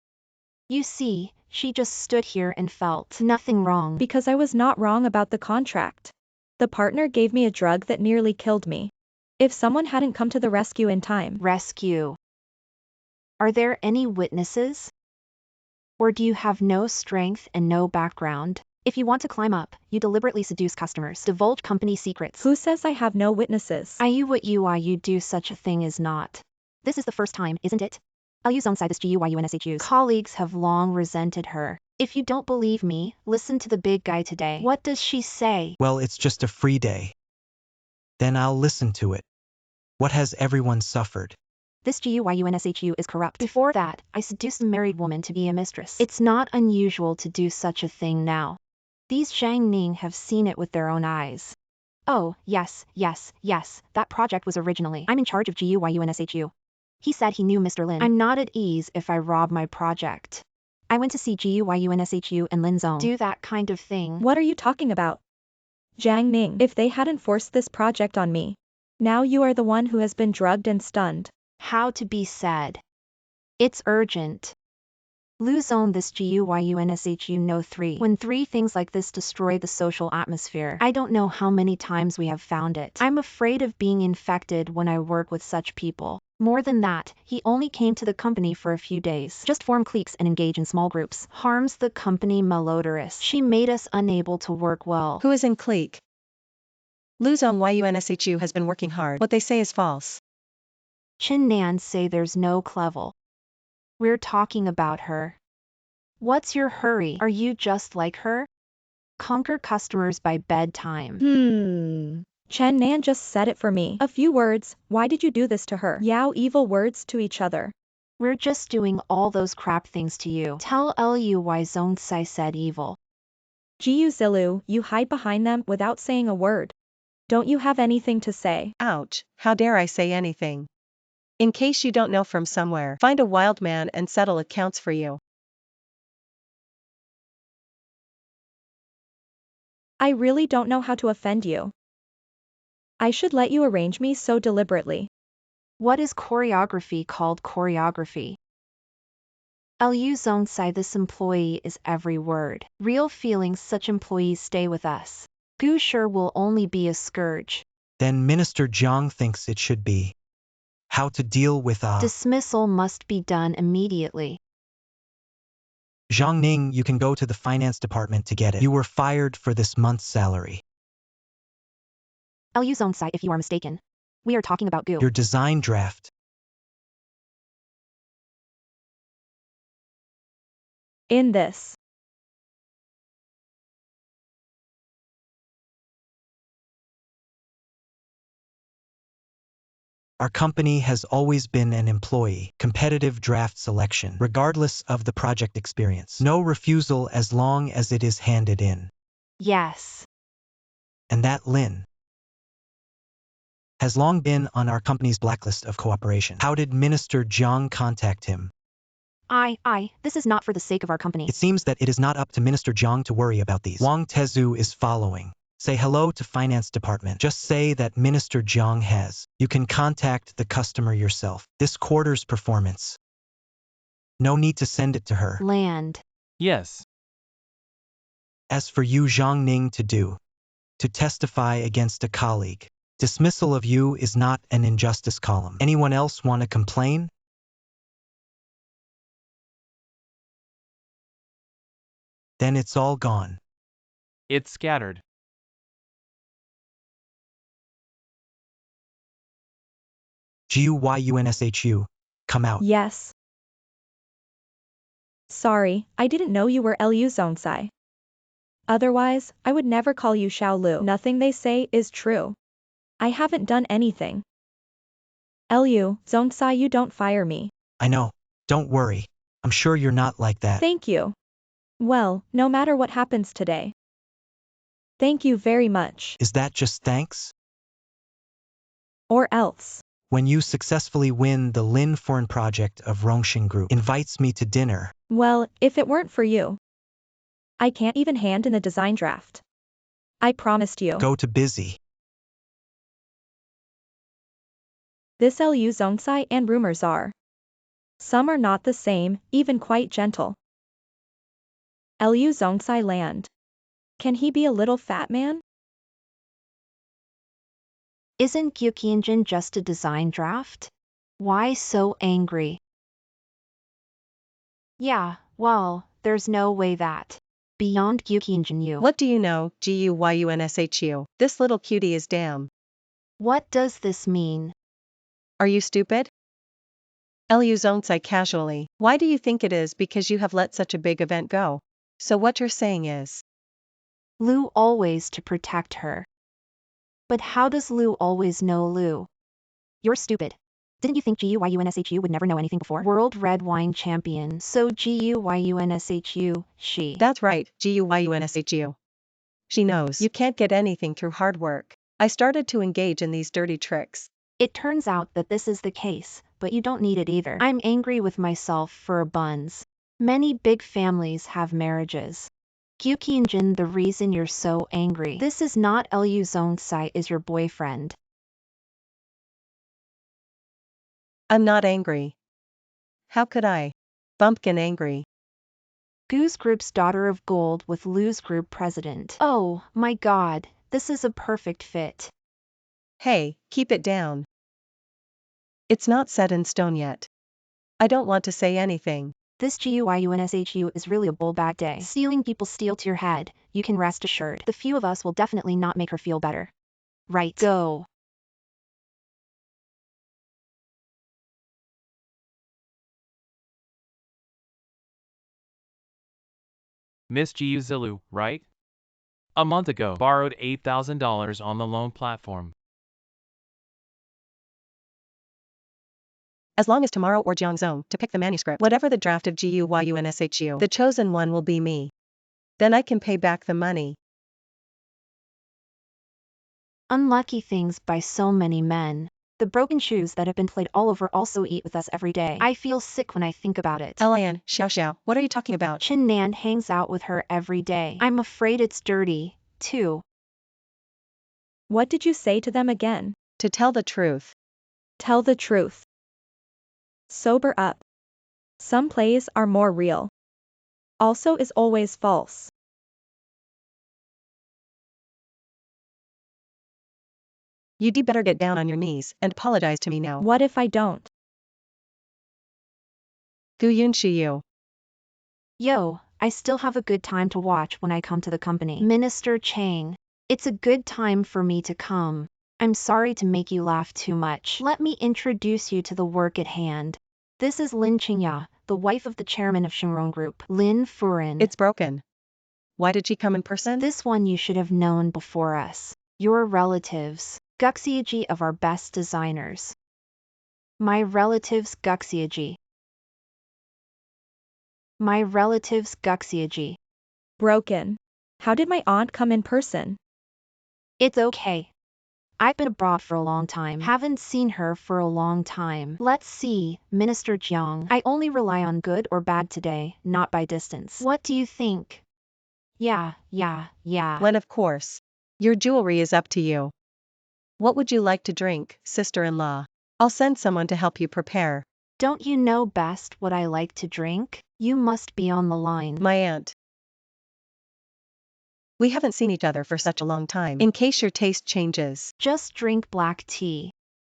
You see, she just stood here and felt nothing wrong. Because I was not wrong about the contract. The partner gave me a drug that nearly killed me. If someone hadn't come to the rescue in time. Rescue. Are there any witnesses? Or do you have no strength and no background? If you want to climb up, you deliberately seduce customers, divulge company secrets. Who says I have no witnesses? You do such a thing is not. This is the first time, isn't it? I'll use on side this Guyunshu's. Colleagues have long resented her. If you don't believe me, listen to the big guy today. What does she say? Well, it's just a free day. Then I'll listen to it. What has everyone suffered? This GUYUNSHU is corrupt. Before that, I seduced a married woman to be a mistress. It's not unusual to do such a thing now. These Zhang Ning have seen it with their own eyes. Oh, yes, that project was originally. I'm in charge of GUYUNSHU. He said he knew Mr. Lin. I'm not at ease if I rob my project. I went to see GUYUNSHU and Lin's own do that kind of thing. What are you talking about? Zhang Ning, if they hadn't forced this project on me, now you are the one who has been drugged and stunned. How to be said. It's urgent. Lose own this GUYUNSHU no 3. When 3 things like this destroy the social atmosphere, I don't know how many times we have found it. I'm afraid of being infected when I work with such people. More than that, he only came to the company for a few days. Just form cliques and engage in small groups. Harms the company malodorous. She made us unable to work well. Who is in clique? Luzon YUNSHU has been working hard. What they say is false. Chin Nan say there's no clevel. We're talking about her. What's your hurry? Are you just like her? Conquer customers by bedtime. Chen Nan just said it for me. A few words, why did you do this to her? Yao evil words to each other. We're just doing all those crap things to you. Tell Luy Zone Sai said evil. Jiu Zilu, you hide behind them without saying a word. Don't you have anything to say? Ouch, how dare I say anything? In case you don't know from somewhere, find a wild man and settle accounts for you. I really don't know how to offend you. I should let you arrange me so deliberately. What is choreography called choreography? Lu Zone Sai this employee is every word. Real feelings such employees stay with us. Gu sure will only be a scourge. Then Minister Jiang thinks it should be. How to deal with Dismissal must be done immediately. Zhang Ning, you can go to the finance department to get it. You were fired for this month's salary. Lu Zone Sai if you are mistaken. We are talking about Gu. Your design draft. In this. Our company has always been an employee, competitive draft selection, regardless of the project experience. No refusal as long as it is handed in. Yes. And that Lin has long been on our company's blacklist of cooperation. How did Minister Jiang contact him? This is not for the sake of our company. It seems that it is not up to Minister Jiang to worry about these. Wang Tezu is following. Say hello to finance department. Just say that Minister Jiang has. You can contact the customer yourself. This quarter's performance. No need to send it to her. Land. Yes. As for you Zhang Ning to testify against a colleague. Dismissal of you is not an injustice column. Anyone else want to complain? Then it's all gone. It's scattered. GUYUNSHU, come out. Yes. Sorry, I didn't know you were Lu Zonsai. Otherwise, I would never call you Xiao Lu. Nothing they say is true. I haven't done anything. Lu Zonsai, you don't fire me. I know. Don't worry. I'm sure you're not like that. Thank you. Well, no matter what happens today. Thank you very much. Is that just thanks? Or else. When you successfully win the Lin Foreign Project of Rongxing Group invites me to dinner. Well, if it weren't for you, I can't even hand in the design draft. I promised you. Go to busy. This Lu Zonsai and rumors are. Some are not the same, even quite gentle. Lu Zonsai land. Can he be a little fat man? Isn't Gyuqianjin just a design draft? Why so angry? Yeah, well, there's no way that. Beyond Gyuqianjin you. What do you know, GUYUNSHU? This little cutie is damn. What does this mean? Are you stupid? Lu Zonsai casually. Why do you think it is because you have let such a big event go? So what you're saying is, Lou always to protect her. But how does Lou always know Lou? You're stupid. Didn't you think GUYUNSHU would never know anything before? World Red Wine Champion. So GUYUNSHU, she. that's right, GUYUNSHU. She knows you can't get anything through hard work. I started to engage in these dirty tricks. It turns out that this is the case, but you don't need it either. I'm angry with myself for buns. Many big families have marriages. Gyukyunjin, the reason you're so angry. This is not Lu Zongsai is your boyfriend. I'm not angry. How could I? Bumpkin angry. Goose Group's daughter of gold with Lou's group president. Oh, my god, this is a perfect fit. Hey, keep it down. It's not set in stone yet. I don't want to say anything. This GUYUNSHU is really a bull bad day. Stealing people steal to your head, you can rest assured. The few of us will definitely not make her feel better. Right. Go. Miss Jiu Zilu, right? A month ago, borrowed $8,000 on the loan platform. As long as tomorrow or Jiangzong to pick the manuscript, whatever the draft of GUYUNSHU, the chosen one will be me. Then I can pay back the money. Unlucky things by so many men. The broken shoes that have been played all over also eat with us every day. I feel sick when I think about it. Lian, Xiao, what are you talking about? Chin Nan hangs out with her every day. I'm afraid it's dirty, too. What did you say to them again? To tell the truth. Tell the truth. Sober up. Some plays are more real. Also is always false. You'd better get down on your knees and apologize to me now. What if I don't? Guyun Shiyu. Yo, I still have a good time to watch when I come to the company. Minister Chang. It's a good time for me to come. I'm sorry to make you laugh too much. Let me introduce you to the work at hand. This is Lin Qingya, the wife of the chairman of Shinrong Group, Lin Furin. It's broken. Why did she come in person? This one you should have known before us. Your relatives. Guxiaji of our best designers. My relatives Guxiaji. My relatives Guxiaji. Broken. How did my aunt come in person? It's okay. I've been abroad for a long time. Haven't seen her for a long time. Let's see, Minister Jiang. I only rely on good or bad today, not by distance. What do you think? Yeah. When of course. Your jewelry is up to you. What would you like to drink, sister-in-law? I'll send someone to help you prepare. Don't you know best what I like to drink? You must be on the line. My aunt. We haven't seen each other for such a long time. In case your taste changes. Just drink black tea.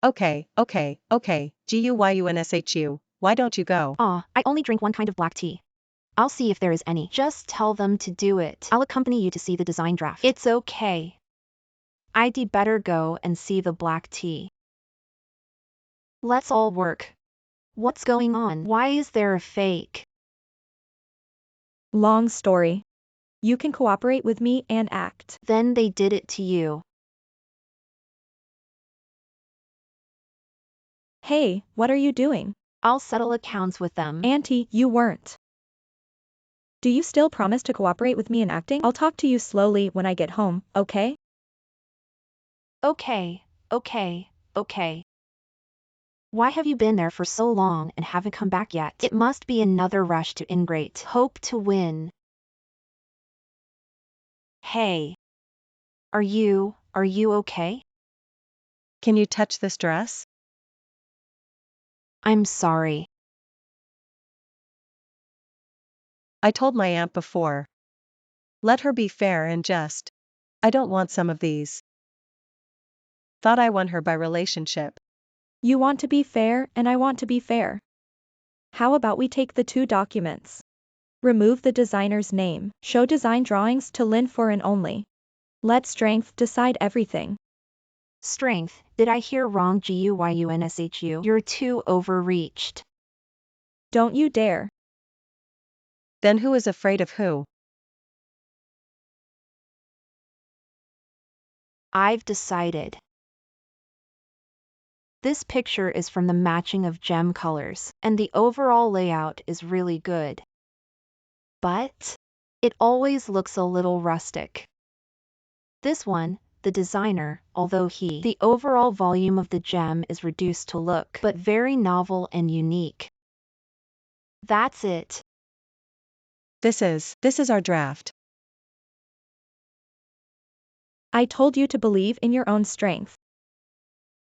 Okay. GUYUNSHU, why don't you go? I only drink one kind of black tea. I'll see if there is any. Just tell them to do it. I'll accompany you to see the design draft. It's okay. I'd better go and see the black tea. Let's all work. What's going on? Why is there a fake? Long story. You can cooperate with me and act. Then they did it to you. Hey, what are you doing? I'll settle accounts with them. Auntie, you weren't. Do you still promise to cooperate with me in acting? I'll talk to you slowly when I get home, okay? Okay. Why have you been there for so long and haven't come back yet? It must be another rush to ingrate. Hope to win. Hey. Are you okay? Can you touch this dress? I'm sorry. I told my aunt before. Let her be fair and just. I don't want some of these. Thought I won her by relationship. You want to be fair and I want to be fair. How about we take the two documents? Remove the designer's name, show design drawings to Lin Furin only. Let strength decide everything. Strength, did I hear wrong? GUYUNSHU. You're too overreached. Don't you dare. Then who is afraid of who? I've decided. This picture is from the matching of gem colors, and the overall layout is really good. But it always looks a little rustic. This one, the designer, although the overall volume of the gem is reduced to look, but very novel and unique. That's it. This is our draft. I told you to believe in your own strength.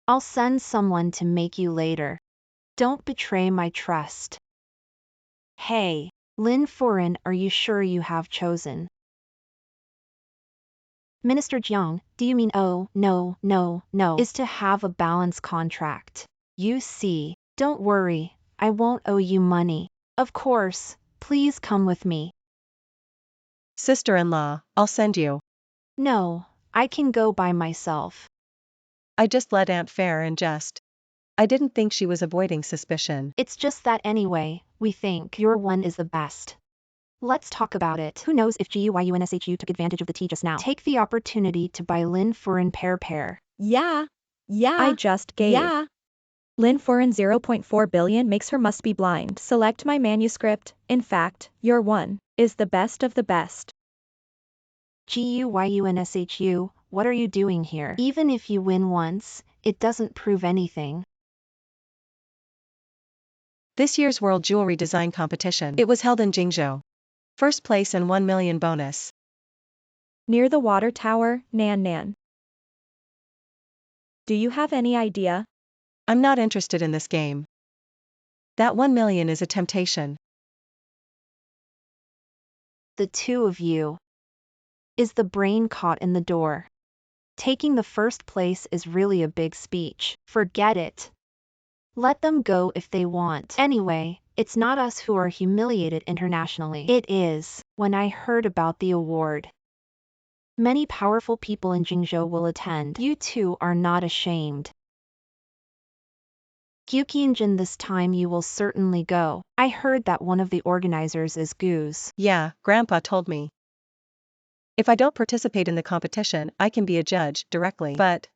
I'll send someone to make you later. Don't betray my trust. Hey, Lin Foreign, are you sure you have chosen? Minister Jiang, do you mean no, is to have a balance contract. You see, don't worry, I won't owe you money. Of course, please come with me. Sister-in-law, I'll send you. No, I can go by myself. I just let Aunt Fair in jest. I didn't think she was avoiding suspicion. It's just that anyway, we think your one is the best. Let's talk about it. Who knows if GUYUNSHU took advantage of the tea just now. Take the opportunity to buy Lin Foreign pair. Yeah. I just gave. Lin Foreign 0.4 billion makes her must be blind. Select my manuscript. In fact, your one is the best of the best. GUYUNSHU, what are you doing here? Even if you win once, it doesn't prove anything. This year's World Jewelry Design Competition. It was held in Jingzhou. First place and 1 million bonus. Near the water tower, Nan. Do you have any idea? I'm not interested in this game. That 1 million is a temptation. The two of you. Is the brain caught in the door? Taking the first place is really a big speech. Forget it. Let them go if they want. Anyway, it's not us who are humiliated internationally. It is. When I heard about the award, many powerful people in Jingzhou will attend. You two are not ashamed. Gyuqianjin, this time you will certainly go. I heard that one of the organizers is Goose. Yeah, Grandpa told me. If I don't participate in the competition, I can be a judge directly. But,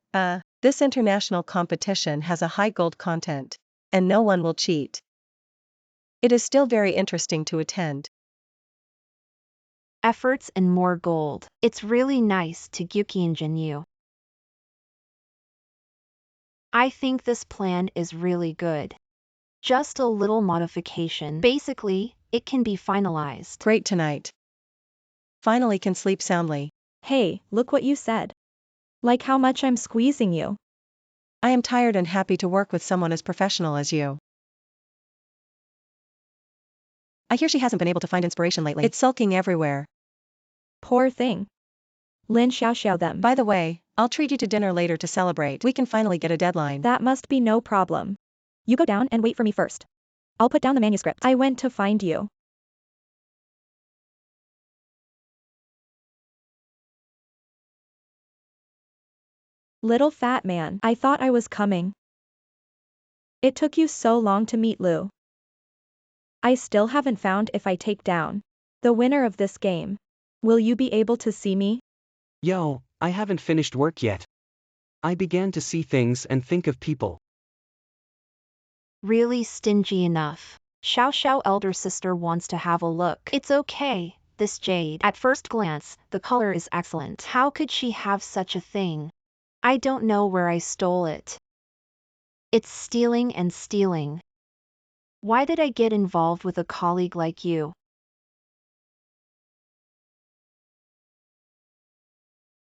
this international competition has a high gold content, and no one will cheat. It is still very interesting to attend. Efforts and more gold. It's really nice to Gyuqianjin you. I think this plan is really good. Just a little modification. Basically, it can be finalized. Great tonight. Finally can sleep soundly. Hey, look what you said. Like how much I'm squeezing you. I am tired and happy to work with someone as professional as you. I hear she hasn't been able to find inspiration lately. It's sulking everywhere. Poor thing. Lin Xiao them. By the way, I'll treat you to dinner later to celebrate. We can finally get a deadline. That must be no problem. You go down and wait for me first. I'll put down the manuscript. I went to find you. Little fat man, I thought I was coming. It took you so long to meet Lu. I still haven't found if I take down the winner of this game. Will you be able to see me? Yo, I haven't finished work yet. I began to see things and think of people. Really stingy enough. Xiao elder sister wants to have a look. It's okay, this jade. At first glance, the color is excellent. How could she have such a thing? I don't know where I stole it. It's stealing and stealing. Why did I get involved with a colleague like you?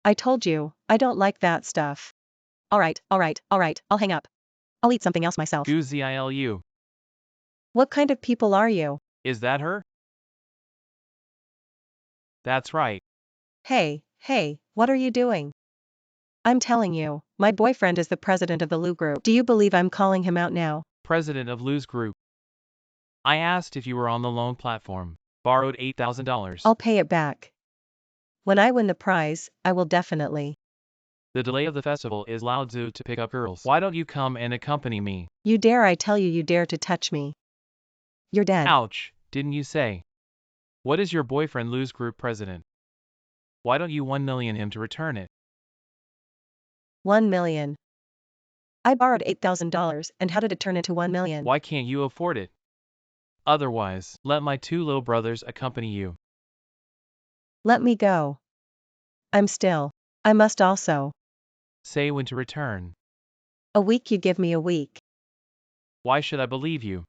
I told you, I don't like that stuff. Alright, I'll hang up. I'll eat something else myself. Goozilu. What kind of people are you? Is that her? That's right. Hey, what are you doing? I'm telling you, my boyfriend is the president of the Lu Group. Do you believe I'm calling him out now? President of Lou's group. I asked if you were on the loan platform. Borrowed $8,000. I'll pay it back. When I win the prize, I will definitely. The delay of the festival is Lao Tzu to pick up girls. Why don't you come and accompany me? You dare, I tell you dare to touch me. You're dead. Ouch, didn't you say? What is your boyfriend Lou's group president? Why don't you 1 million him to return it? 1 million. I borrowed $8,000 and how did it turn into 1 million? Why can't you afford it? Otherwise, let my 2 little brothers accompany you. Let me go. I must also. Say when to return. A week, you give me a week. Why should I believe you?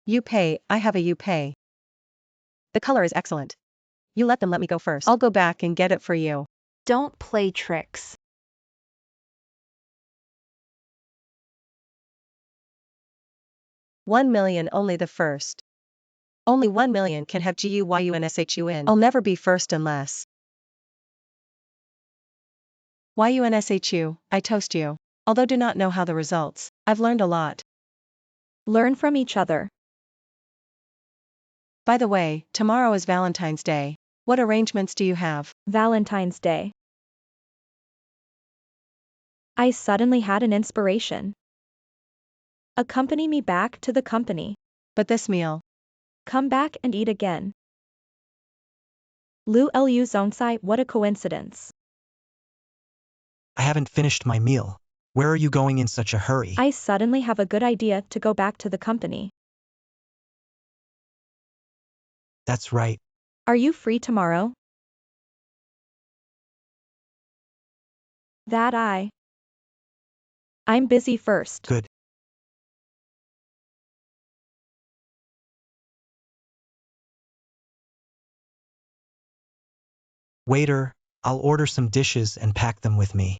You pay, I have a you pay. The color is excellent. You let them let me go first. I'll go back and get it for you. Don't play tricks. $1 million only the first. Only 1 million can have GUYUNSHUN. I'll never be first unless. YUNSHU, I toast you. Although do not know how the results, I've learned a lot. Learn from each other. By the way, tomorrow is Valentine's Day. What arrangements do you have? Valentine's Day. I suddenly had an inspiration. Accompany me back to the company. But this meal. Come back and eat again. Lu Zonsai, what a coincidence. I haven't finished my meal. Where are you going in such a hurry? I suddenly have a good idea to go back to the company. That's right. Are you free tomorrow? I'm busy first. Good. Waiter, I'll order some dishes and pack them with me.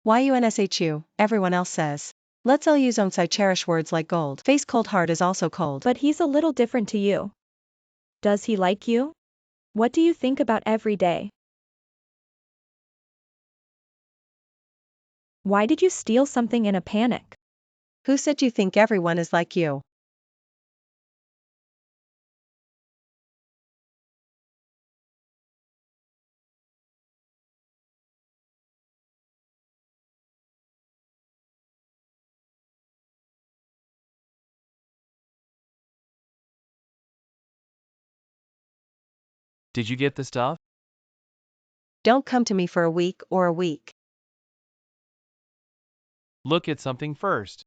YUNSHU, everyone else says. Let's all use onside cherish words like gold. Face cold heart is also cold. But he's a little different to you. Does he like you? What do you think about every day? Why did you steal something in a panic? Who said you think everyone is like you? Did you get the stuff? Don't come to me for a week or a week. Look at something first.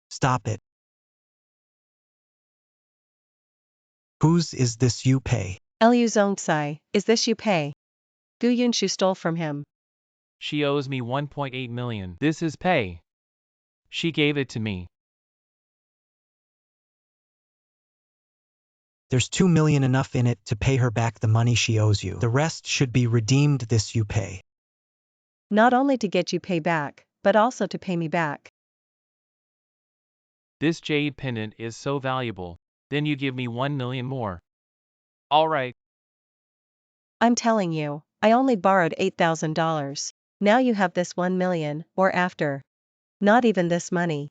Stop it. Whose is this you pay? Lu Zonsai, is this you pay? Gu Yunshu stole from him. She owes me 1.8 million. This is pay. She gave it to me. There's 2 million enough in it to pay her back the money she owes you. The rest should be redeemed this you pay. Not only to get you pay back, but also to pay me back. This jade pendant is so valuable. Then you give me 1 million more. All right. I'm telling you, I only borrowed $8,000. Now you have this 1 million, or after. Not even this money.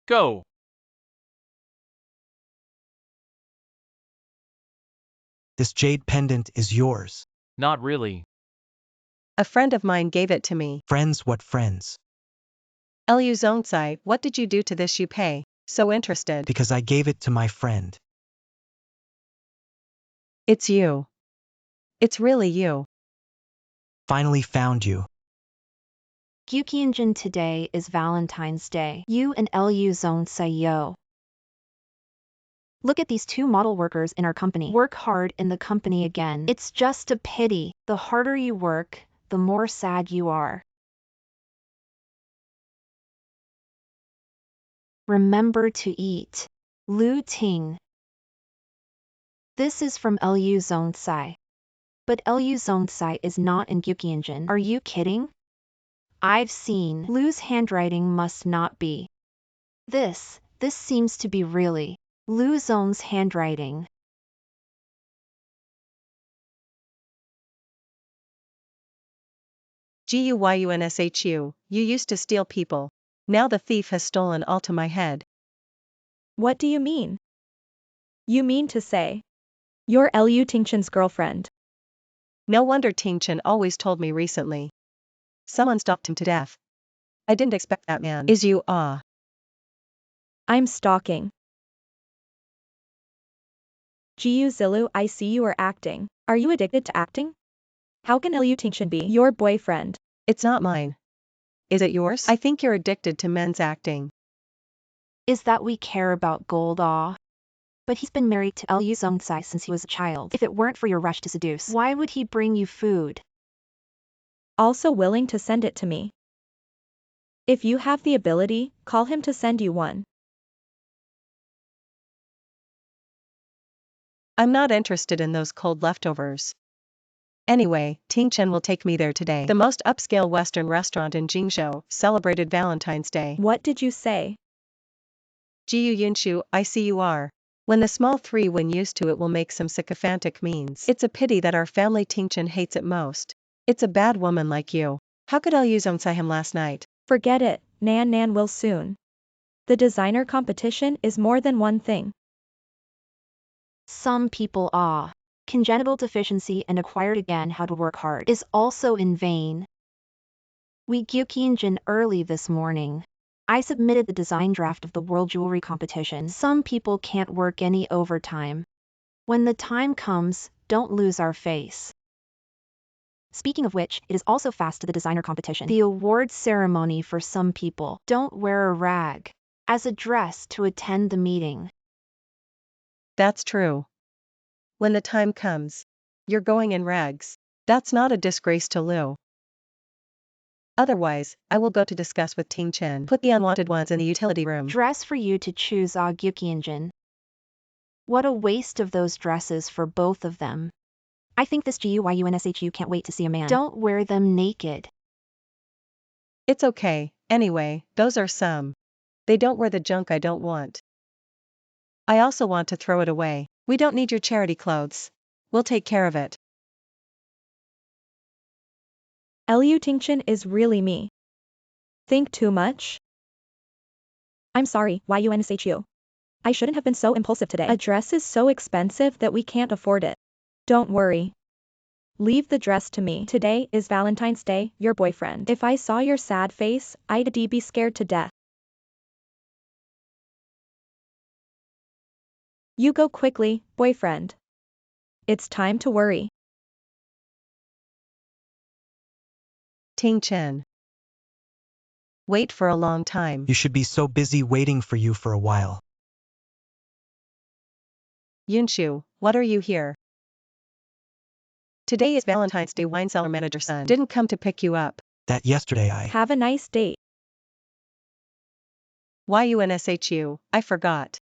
Go. This jade pendant is yours. Not really. A friend of mine gave it to me. Friends, what friends? Lu Zonsai, what did you do to this you pay? So interested. Because I gave it to my friend. It's you. It's really you. Finally found you. Gyukyunjin, today is Valentine's Day. You and Lu Zonsai, yo. Look at these two model workers in our company. Work hard in the company again. It's just a pity. The harder you work, the more sad you are. Remember to eat. Lu Ting. This is from Lu Zonsai. But Lu Zonsai is not in Gyukyunjin. Are you kidding? I've seen. Lu's handwriting must not be. This seems to be really Lu Zong's handwriting. GUYUNSHU, you used to steal people. Now the thief has stolen all to my head. What do you mean? You mean to say you're Lu Tingchen's girlfriend? No wonder Tingchen always told me recently. Someone stalked him to death. I didn't expect that man. Is you I'm stalking. Jiu Zilu, I see you are acting. Are you addicted to acting? How can Lu Tingchen be your boyfriend? It's not mine. Is it yours? I think you're addicted to men's acting. Is that we care about gold But he's been married to Lu Zongcai since he was a child. If it weren't for your rush to seduce, why would he bring you food? Also willing to send it to me. If you have the ability, call him to send you one. I'm not interested in those cold leftovers. Anyway, Tingchen will take me there today. The most upscale Western restaurant in Jingzhou celebrated Valentine's Day. What did you say? Jiu Yunshu, I see you are. When the small three when used to it will make some sycophantic means. It's a pity that our family Tingchen hates it most. It's a bad woman like you. How could Lu Zongcai him last night? Forget it, Nan will soon. The designer competition is more than one thing. Some people congenital deficiency and acquired again how to work hard is also in vain. We Gyuqianjin early this morning. I submitted the design draft of the World Jewelry Competition. Some people can't work any overtime. When the time comes, don't lose our face. Speaking of which, it is also fast to the designer competition. The award ceremony for some people don't wear a rag as a dress to attend the meeting. That's true. When the time comes, you're going in rags. That's not a disgrace to Lu. Otherwise, I will go to discuss with Tingchen. Put the unwanted ones in the utility room. Dress for you to choose Gyuqianjin. What a waste of those dresses for both of them. I think this GUYUNSHU can't wait to see a man. Don't wear them naked. It's okay, anyway, those are some. They don't wear the junk I don't want. I also want to throw it away. We don't need your charity clothes. We'll take care of it. Lu Tingchen is really me. Think too much? I'm sorry, YUNSHU. I shouldn't have been so impulsive today. A dress is so expensive that we can't afford it. Don't worry. Leave the dress to me. Today is Valentine's Day, your boyfriend. If I saw your sad face, I'd be scared to death. You go quickly, boyfriend. It's time to worry. Tingchen. Wait for a long time. You should be so busy waiting for you for a while. Yunshu, what are you here? Today is Valentine's Day. Wine cellar manager son didn't come to pick you up. That yesterday I... Have a nice date. YUNSHU, I forgot.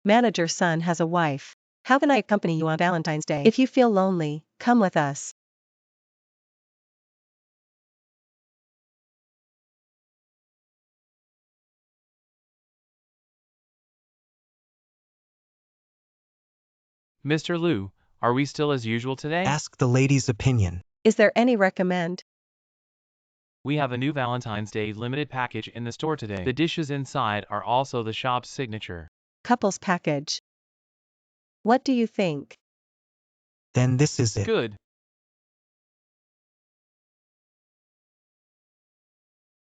Manager son has a wife. How can I accompany you on Valentine's Day? If you feel lonely, come with us. Mr. Lu, are we still as usual today? Ask the lady's opinion. Is there any recommend? We have a new Valentine's Day limited package in the store today. The dishes inside are also the shop's signature. Couples package. What do you think? Then this is it. Good.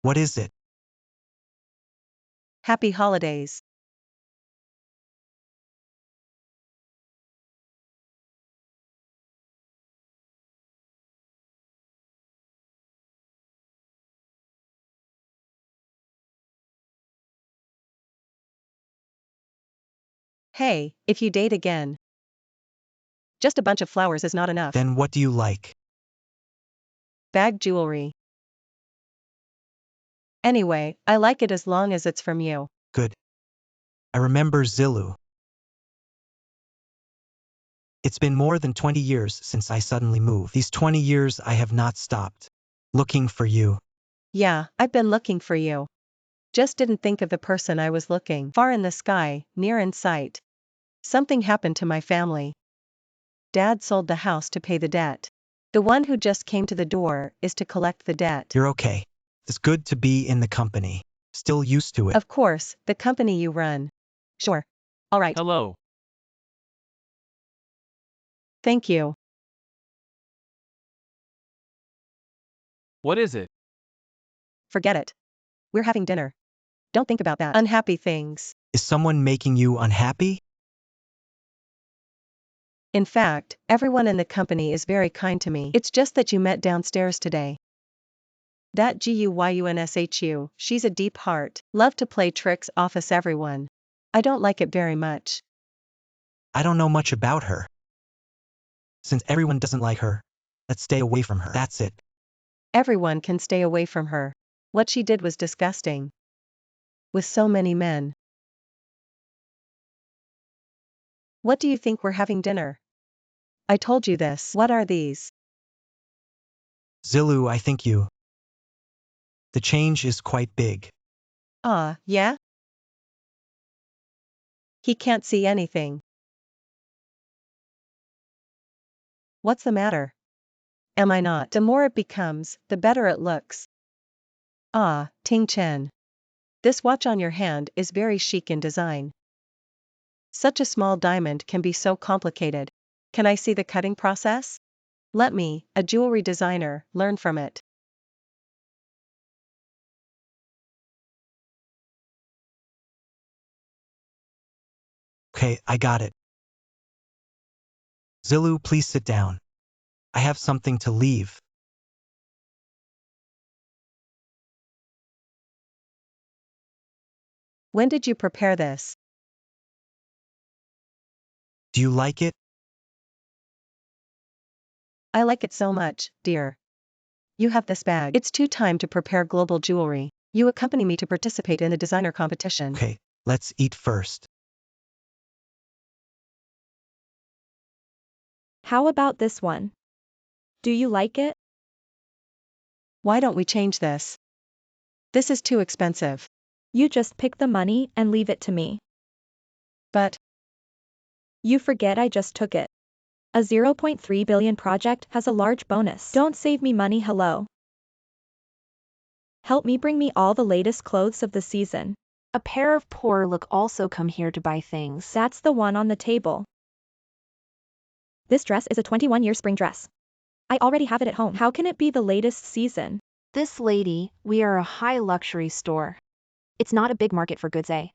What is it? Happy holidays. Hey, if you date again. Just a bunch of flowers is not enough. Then what do you like? Bag jewelry. Anyway, I like it as long as it's from you. Good. I remember Zilu. It's been more than 20 years since I suddenly moved. These 20 years I have not stopped looking for you. Yeah, I've been looking for you. Just didn't think of the person I was looking. Far in the sky, near in sight. Something happened to my family. Dad sold the house to pay the debt. The one who just came to the door is to collect the debt. You're okay. It's good to be in the company. Still used to it. Of course, the company you run. Sure. All right. Hello. Thank you. What is it? Forget it. We're having dinner. Don't think about that. Unhappy things. Is someone making you unhappy? In fact, everyone in the company is very kind to me. It's just that you met downstairs today. That Guyunshu, she's a deep heart. Love to play tricks off us everyone. I don't like it very much. I don't know much about her. Since everyone doesn't like her, let's stay away from her. That's it. Everyone can stay away from her. What she did was disgusting. With so many men. What do you think we're having dinner? I told you this. What are these? Zilu, I think you. The change is quite big. Yeah? He can't see anything. What's the matter? Am I not? The more it becomes, the better it looks. Ting Chen. This watch on your hand is very chic in design. Such a small diamond can be so complicated. Can I see the cutting process? Let me, a jewelry designer, learn from it. Okay, I got it. Zilu, please sit down. I have something to leave. When did you prepare this? Do you like it? I like it so much, dear. You have this bag. It's too time to prepare global jewelry. You accompany me to participate in a designer competition. Okay, let's eat first. How about this one? Do you like it? Why don't we change this? This is too expensive. You just pick the money and leave it to me. But, You forget I just took it. A 0.3 billion project has a large bonus. Don't save me money, hello. Help me bring me all the latest clothes of the season. A pair of poor look also come here to buy things. That's the one on the table. This dress is a 21-year spring dress. I already have it at home. How can it be the latest season? This lady, we are a high luxury store. It's not a big market for goods, eh?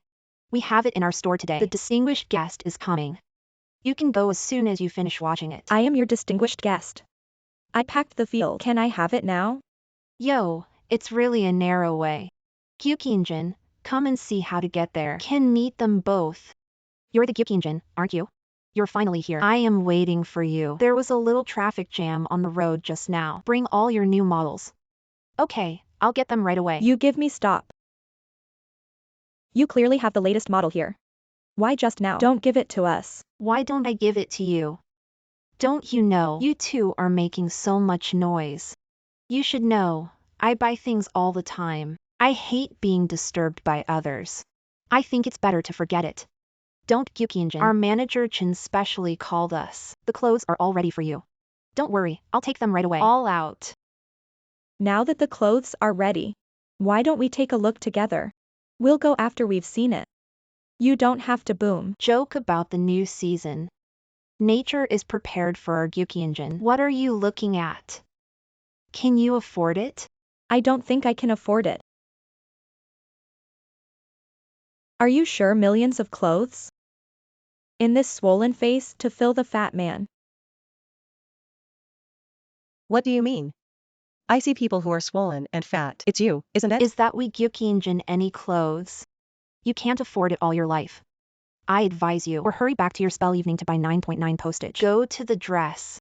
We have it in our store today. The distinguished guest is coming. You can go as soon as you finish watching it. I am your distinguished guest. I packed the field. Can I have it now? Yo, it's really a narrow way. Gyukinjin, come and see how to get there. Can meet them both. You're the Gyukinjin, aren't you? You're finally here. I am waiting for you. There was a little traffic jam on the road just now. Bring all your new models. Okay, I'll get them right away. You give me stop. You clearly have the latest model here. Why just now? Don't give it to us. Why don't I give it to you? Don't you know, you two are making so much noise. You should know, I buy things all the time. I hate being disturbed by others. I think it's better to forget it. Don't, Gyukinjin. Our manager Chin specially called us. The clothes are all ready for you. Don't worry, I'll take them right away. All out. Now that the clothes are ready, why don't we take a look together? We'll go after we've seen it. You don't have to boom. Joke about the new season. Nature is prepared for our Gyukinjin. What are you looking at? Can you afford it? I don't think I can afford it. Are you sure millions of clothes? In this swollen face to fill the fat man. what do you mean? I see people who are swollen and fat. It's you, isn't it? Is that we Gyukinjin any clothes? You can't afford it all your life. I advise you, or hurry back to your spell evening to buy 9.9 postage. Go to the dress.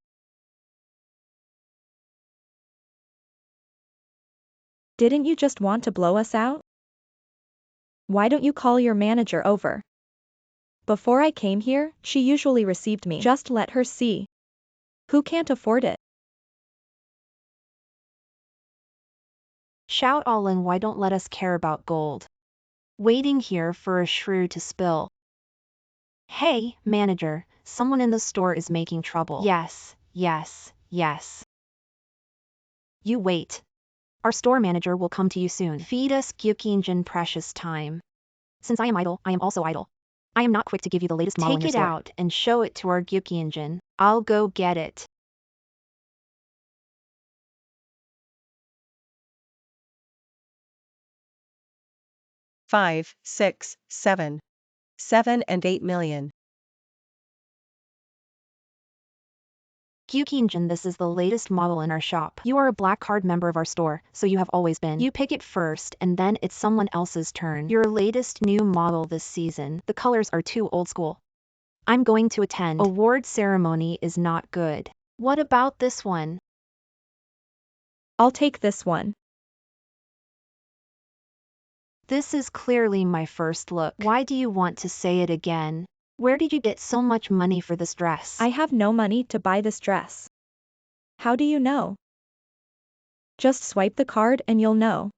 Didn't you just want to blow us out? Why don't you call your manager over? Before I came here, she usually received me. Just let her see. Who can't afford it? Shout all in, why don't let us care about gold? Waiting here for a shrew to spill. Hey, manager, someone in the store is making trouble. Yes, yes, yes. You wait. Our store manager will come to you soon. Feed us Gyukinjin precious time. Since I am idle, I am also idle. I am not quick to give you the latest model in your store. Take it out and show it to our Gyukinjin. I'll go get it. Five, 6, 7. 7 and 8 million. Gyukinjin, this is the latest model in our shop. You are a black card member of our store, so you have always been. You pick it first and then it's someone else's turn. Your latest new model this season. The colors are too old school. I'm going to attend. Award ceremony is not good. What about this one? I'll take this one. This is clearly my first look. Why do you want to say it again? Where did you get so much money for this dress? I have no money to buy this dress. How do you know? Just swipe the card and you'll know.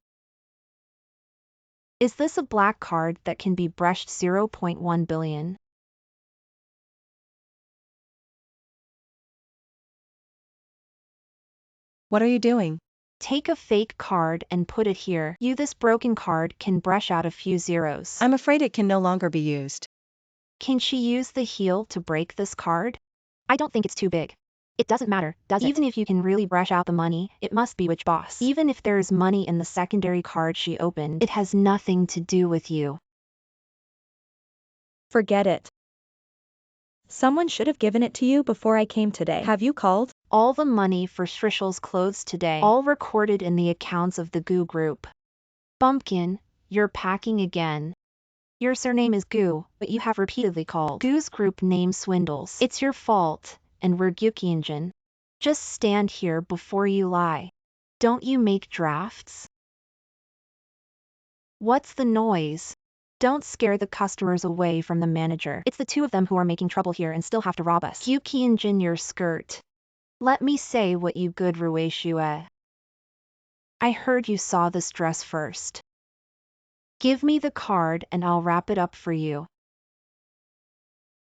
Is this a black card that can be brushed 0.1 billion? What are you doing? Take a fake card and put it here. This broken card can brush out a few zeros. I'm afraid it can no longer be used. Can she use the heel to break this card? I don't think it's too big. It doesn't matter, does it? Even if you can really brush out the money, it must be which boss. Even if there's money in the secondary card she opened, it has nothing to do with you. Forget it. Someone should have given it to you before I came today. Have you called? All the money for Shrishal's clothes today, all recorded in the accounts of the Goo Group. Bumpkin, you're packing again. Your surname is Goo, but you have repeatedly called Goo's group name swindles. It's your fault, and we're Gyukinjin. Just stand here before you lie. Don't you make drafts? What's the noise? Don't scare the customers away from the manager. It's the two of them who are making trouble here and still have to rob us. Gyukinjin, your skirt. Let me say what you good Rueshue. I heard you saw this dress first. Give me the card and I'll wrap it up for you.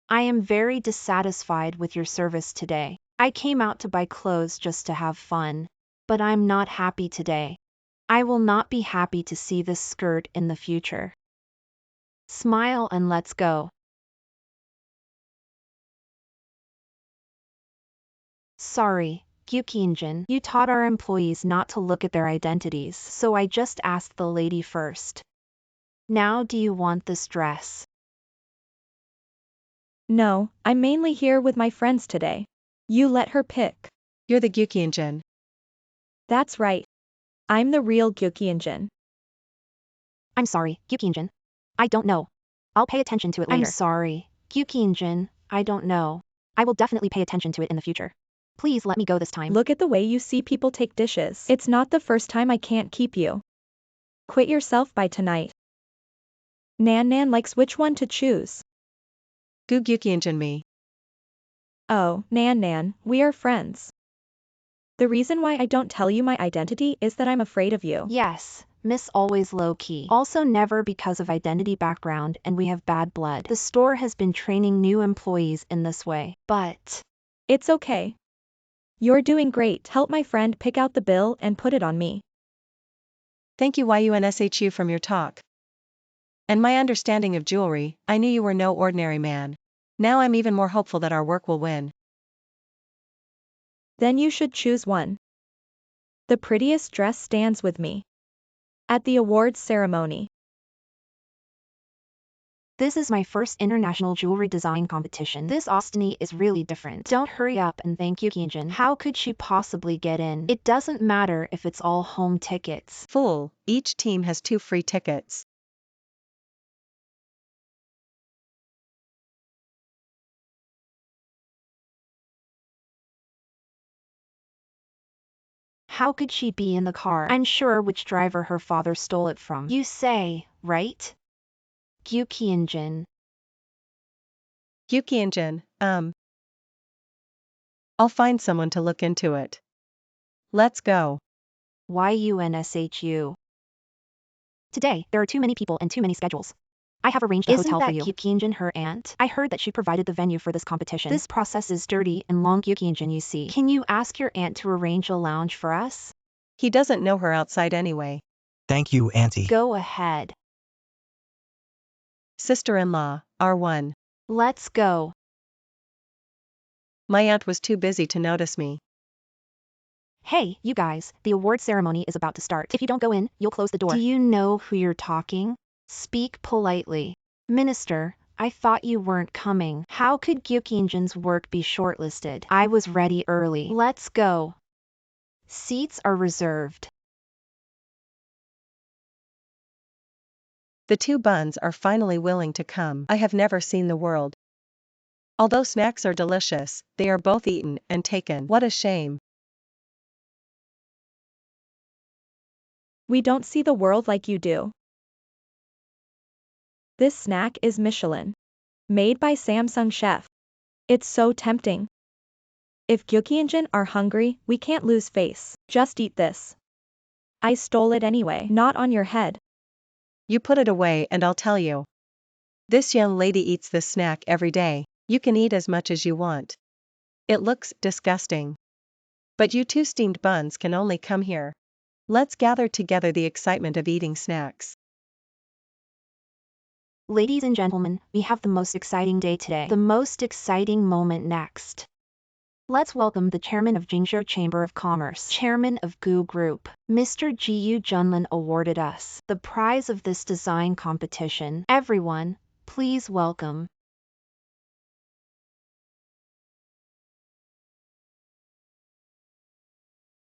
I am very dissatisfied with your service today. I came out to buy clothes just to have fun. But I'm not happy today. I will not be happy to see this skirt in the future. Smile and let's go. Sorry, Gyukinjin, you taught our employees not to look at their identities, so I just asked the lady first. Now do you want this dress? No, I'm mainly here with my friends today. You let her pick. You're the Gyukinjin. That's right. I'm the real Gyukinjin. I'm sorry, Gyukinjin. I don't know. I'll pay attention to it later. I'm sorry, Gyukinjin, I don't know. I will definitely pay attention to it in the future. Please let me go this time. Look at the way you see people take dishes. It's not the first time I can't keep you. Quit yourself by tonight. Nan likes which one to choose. Goo Gyukinjin me. Oh, Nan, we are friends. The reason why I don't tell you my identity is that I'm afraid of you. Yes, Miss always low-key. Also never because of identity background and we have bad blood. The store has been training new employees in this way, but... It's okay. You're doing great. Help my friend pick out the bill and put it on me. Thank you YUNSHU from your talk. And my understanding of jewelry, I knew you were no ordinary man. Now I'm even more hopeful that our work will win. Then you should choose one. The prettiest dress stands with me. At the awards ceremony. This is my first international jewelry design competition. This Ostini is really different. Don't hurry up and thank Gyukinjin. How could she possibly get in? It doesn't matter if it's all home tickets. Fool, each team has 2 free tickets. How could she be in the car? I'm sure which driver her father stole it from. You say, right? Gyukinjin. Gyukinjin, I'll find someone to look into it. Let's go. YUNSHU. Today, there are too many people and too many schedules. I have arranged a hotel for you. Isn't that Gyukinjin her aunt? I heard that she provided the venue for this competition. This process is dirty and long, Gyukinjin, you see. Can you ask your aunt to arrange a lounge for us? He doesn't know her outside anyway. Thank you, Auntie. Go ahead. Sister-in-law, R1. Let's go. My aunt was too busy to notice me. Hey, you guys, the award ceremony is about to start. If you don't go in, you'll close the door. Do you know who you're talking? Speak politely. Minister, I thought you weren't coming. How could Gyeokjin's work be shortlisted? I was ready early. Let's go. Seats are reserved. The two buns are finally willing to come. I have never seen the world. Although snacks are delicious, they are both eaten and taken. What a shame. We don't see the world like you do. This snack is Michelin. Made by Samsung Chef. It's so tempting. If Gyeokjin are hungry, we can't lose face. Just eat this. I stole it anyway. Not on your head. You put it away and I'll tell you. This young lady eats this snack every day. You can eat as much as you want. It looks disgusting. But you two steamed buns can only come here. Let's gather together the excitement of eating snacks. Ladies and gentlemen, we have the most exciting day today. The most exciting moment next. Let's welcome the chairman of Jingzhou Chamber of Commerce, chairman of GU Group, Mr. Jiyu Junlin awarded us the prize of this design competition. Everyone, please welcome.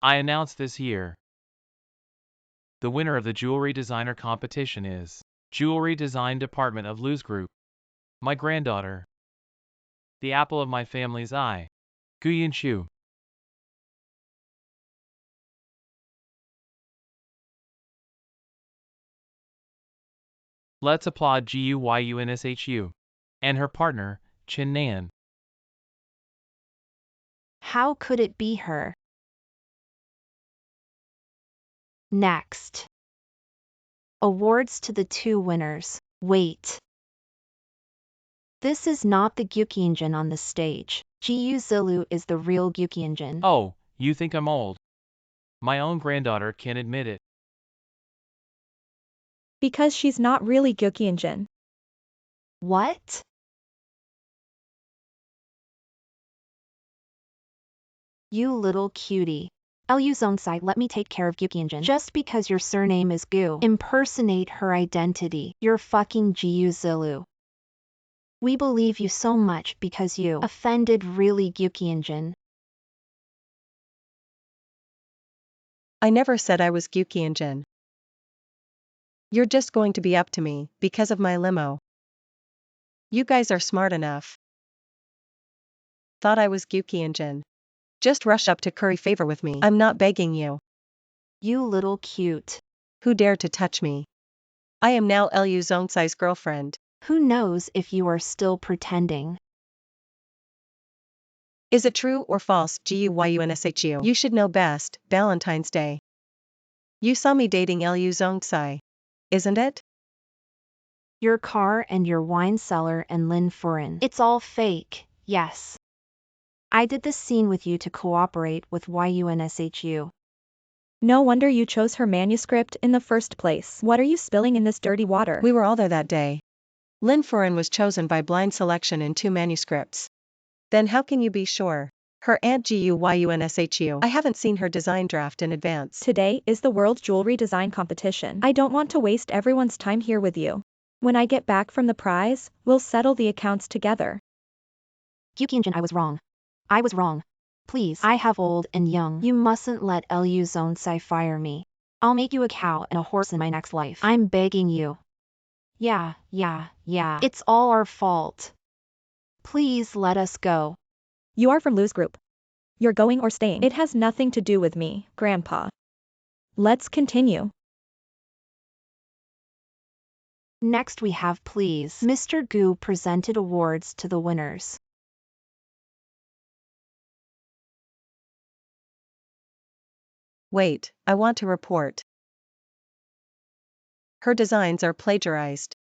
I announce this year. The winner of the jewelry designer competition is Jewelry Design Department of Luz Group. My granddaughter. The apple of my family's eye. Guyan Shu. Let's applaud GUYUNSHU and her partner, Chin Nan. How could it be her? Next. Awards to the two winners. Wait. This is not the Gyeokjin on the stage. Jiyu Zilu is the real Gyeokjin. Oh, you think I'm old? My own granddaughter can admit it. Because she's not really Gyeokjin. What? You little cutie. Lu Zongsai, let me take care of Gyeokjin. Just because your surname is Gu, impersonate her identity. You're fucking Jiyu Zilu. We believe you so much because you offended really Gyeokjin. I never said I was Gyeokjin. You're just going to be up to me because of my limo. You guys are smart enough. Thought I was Gyeokjin. Just rush up to curry favor with me. I'm not begging you. You little cute. Who dared to touch me? I am now Lu Zongsai's girlfriend. Who knows if you are still pretending? Is it true or false, GUYUNSHU? You should know best, Valentine's Day. You saw me dating Lu Zongsai. Isn't it? Your car and your wine cellar and Lin Furin. It's all fake, yes. I did this scene with you to cooperate with YUNSHU. No wonder you chose her manuscript in the first place. What are you spilling in this dirty water? We were all there that day. Lin Furin was chosen by blind selection in 2 manuscripts. Then how can you be sure? Her aunt GUYUNSHU. I haven't seen her design draft in advance. Today is the World Jewelry Design Competition. I don't want to waste everyone's time here with you. When I get back from the prize, we'll settle the accounts together. Gyeokjin, I was wrong. I was wrong. Please, I have old and young. You mustn't let Lu Zongsai fire me. I'll make you a cow and a horse in my next life. I'm begging you. Yeah. It's all our fault. Please let us go. You are from Luz Group. You're going or staying. It has nothing to do with me, Grandpa. Let's continue. Next we have please. Mr. Gu presented awards to the winners. Wait, I want to report. Her designs are plagiarized.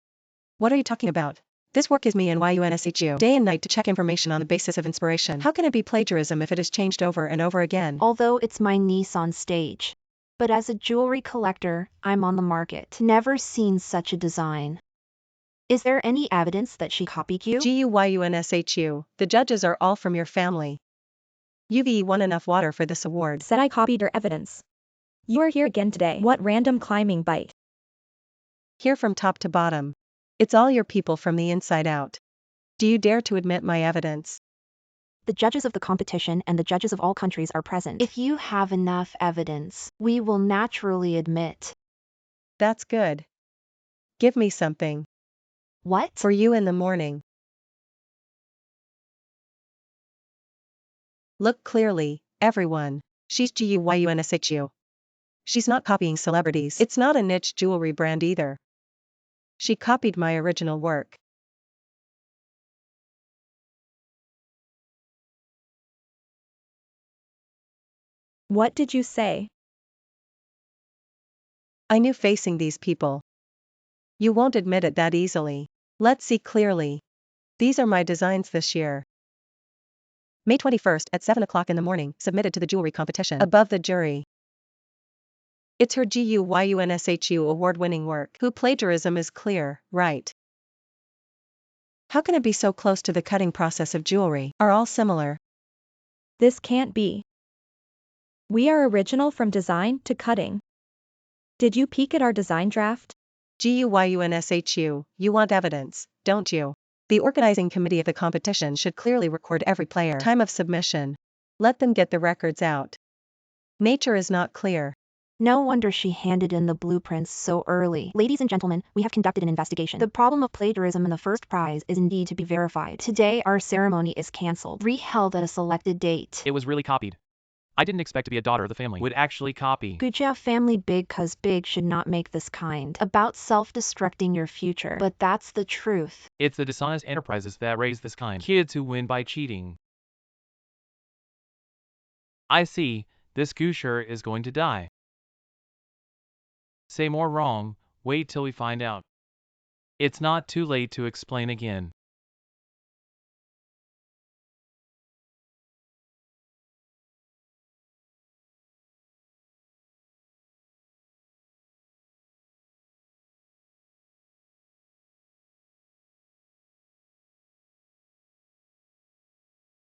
What are you talking about? This work is me and YUNSHU day and night to check information on the basis of inspiration. How can it be plagiarism if it is changed over and over again? Although it's my niece on stage. but as a jewelry collector, I'm on the market. Never seen such a design. Is there any evidence that she copied you? GUYUNSHU, the judges are all from your family. You've won enough water for this award. Said I copied your evidence. You are here again today. What random climbing bite? Here from top to bottom. It's all your people from the inside out. Do you dare to admit my evidence? The judges of the competition and the judges of all countries are present. If you have enough evidence, we will naturally admit. That's good. Give me something. What? For you in the morning. Look clearly, everyone. She's GUYUNSHU. She's not copying celebrities. It's not a niche jewelry brand either. She copied my original work. What did you say? I knew facing these people. You won't admit it that easily. Let's see clearly. These are my designs this year. May 21st at 7 o'clock in the morning, submitted to the jewelry competition. Above the jury. It's her GUYUNSHU award-winning work. Who plagiarism is clear, right? How can it be so close to the cutting process of jewelry? Are all similar? This can't be. We are original from design to cutting. Did you peek at our design draft? GUYUNSHU, you want evidence, don't you? The organizing committee of the competition should clearly record every player. Time of submission. Let them get the records out. Nature is not clear. No wonder she handed in the blueprints so early. Ladies and gentlemen, we have conducted an investigation. The problem of plagiarism in the first prize is indeed to be verified. Today our ceremony is cancelled, reheld at a selected date. It was really copied. I didn't expect to be a daughter of the family would actually copy. Guja family big cause big should not make this kind about self-destructing your future. But that's the truth. It's the dishonest enterprises that raise this kind. Kids who win by cheating. I see, this Gusher is going to die. Say more wrong, wait till we find out. It's not too late to explain again.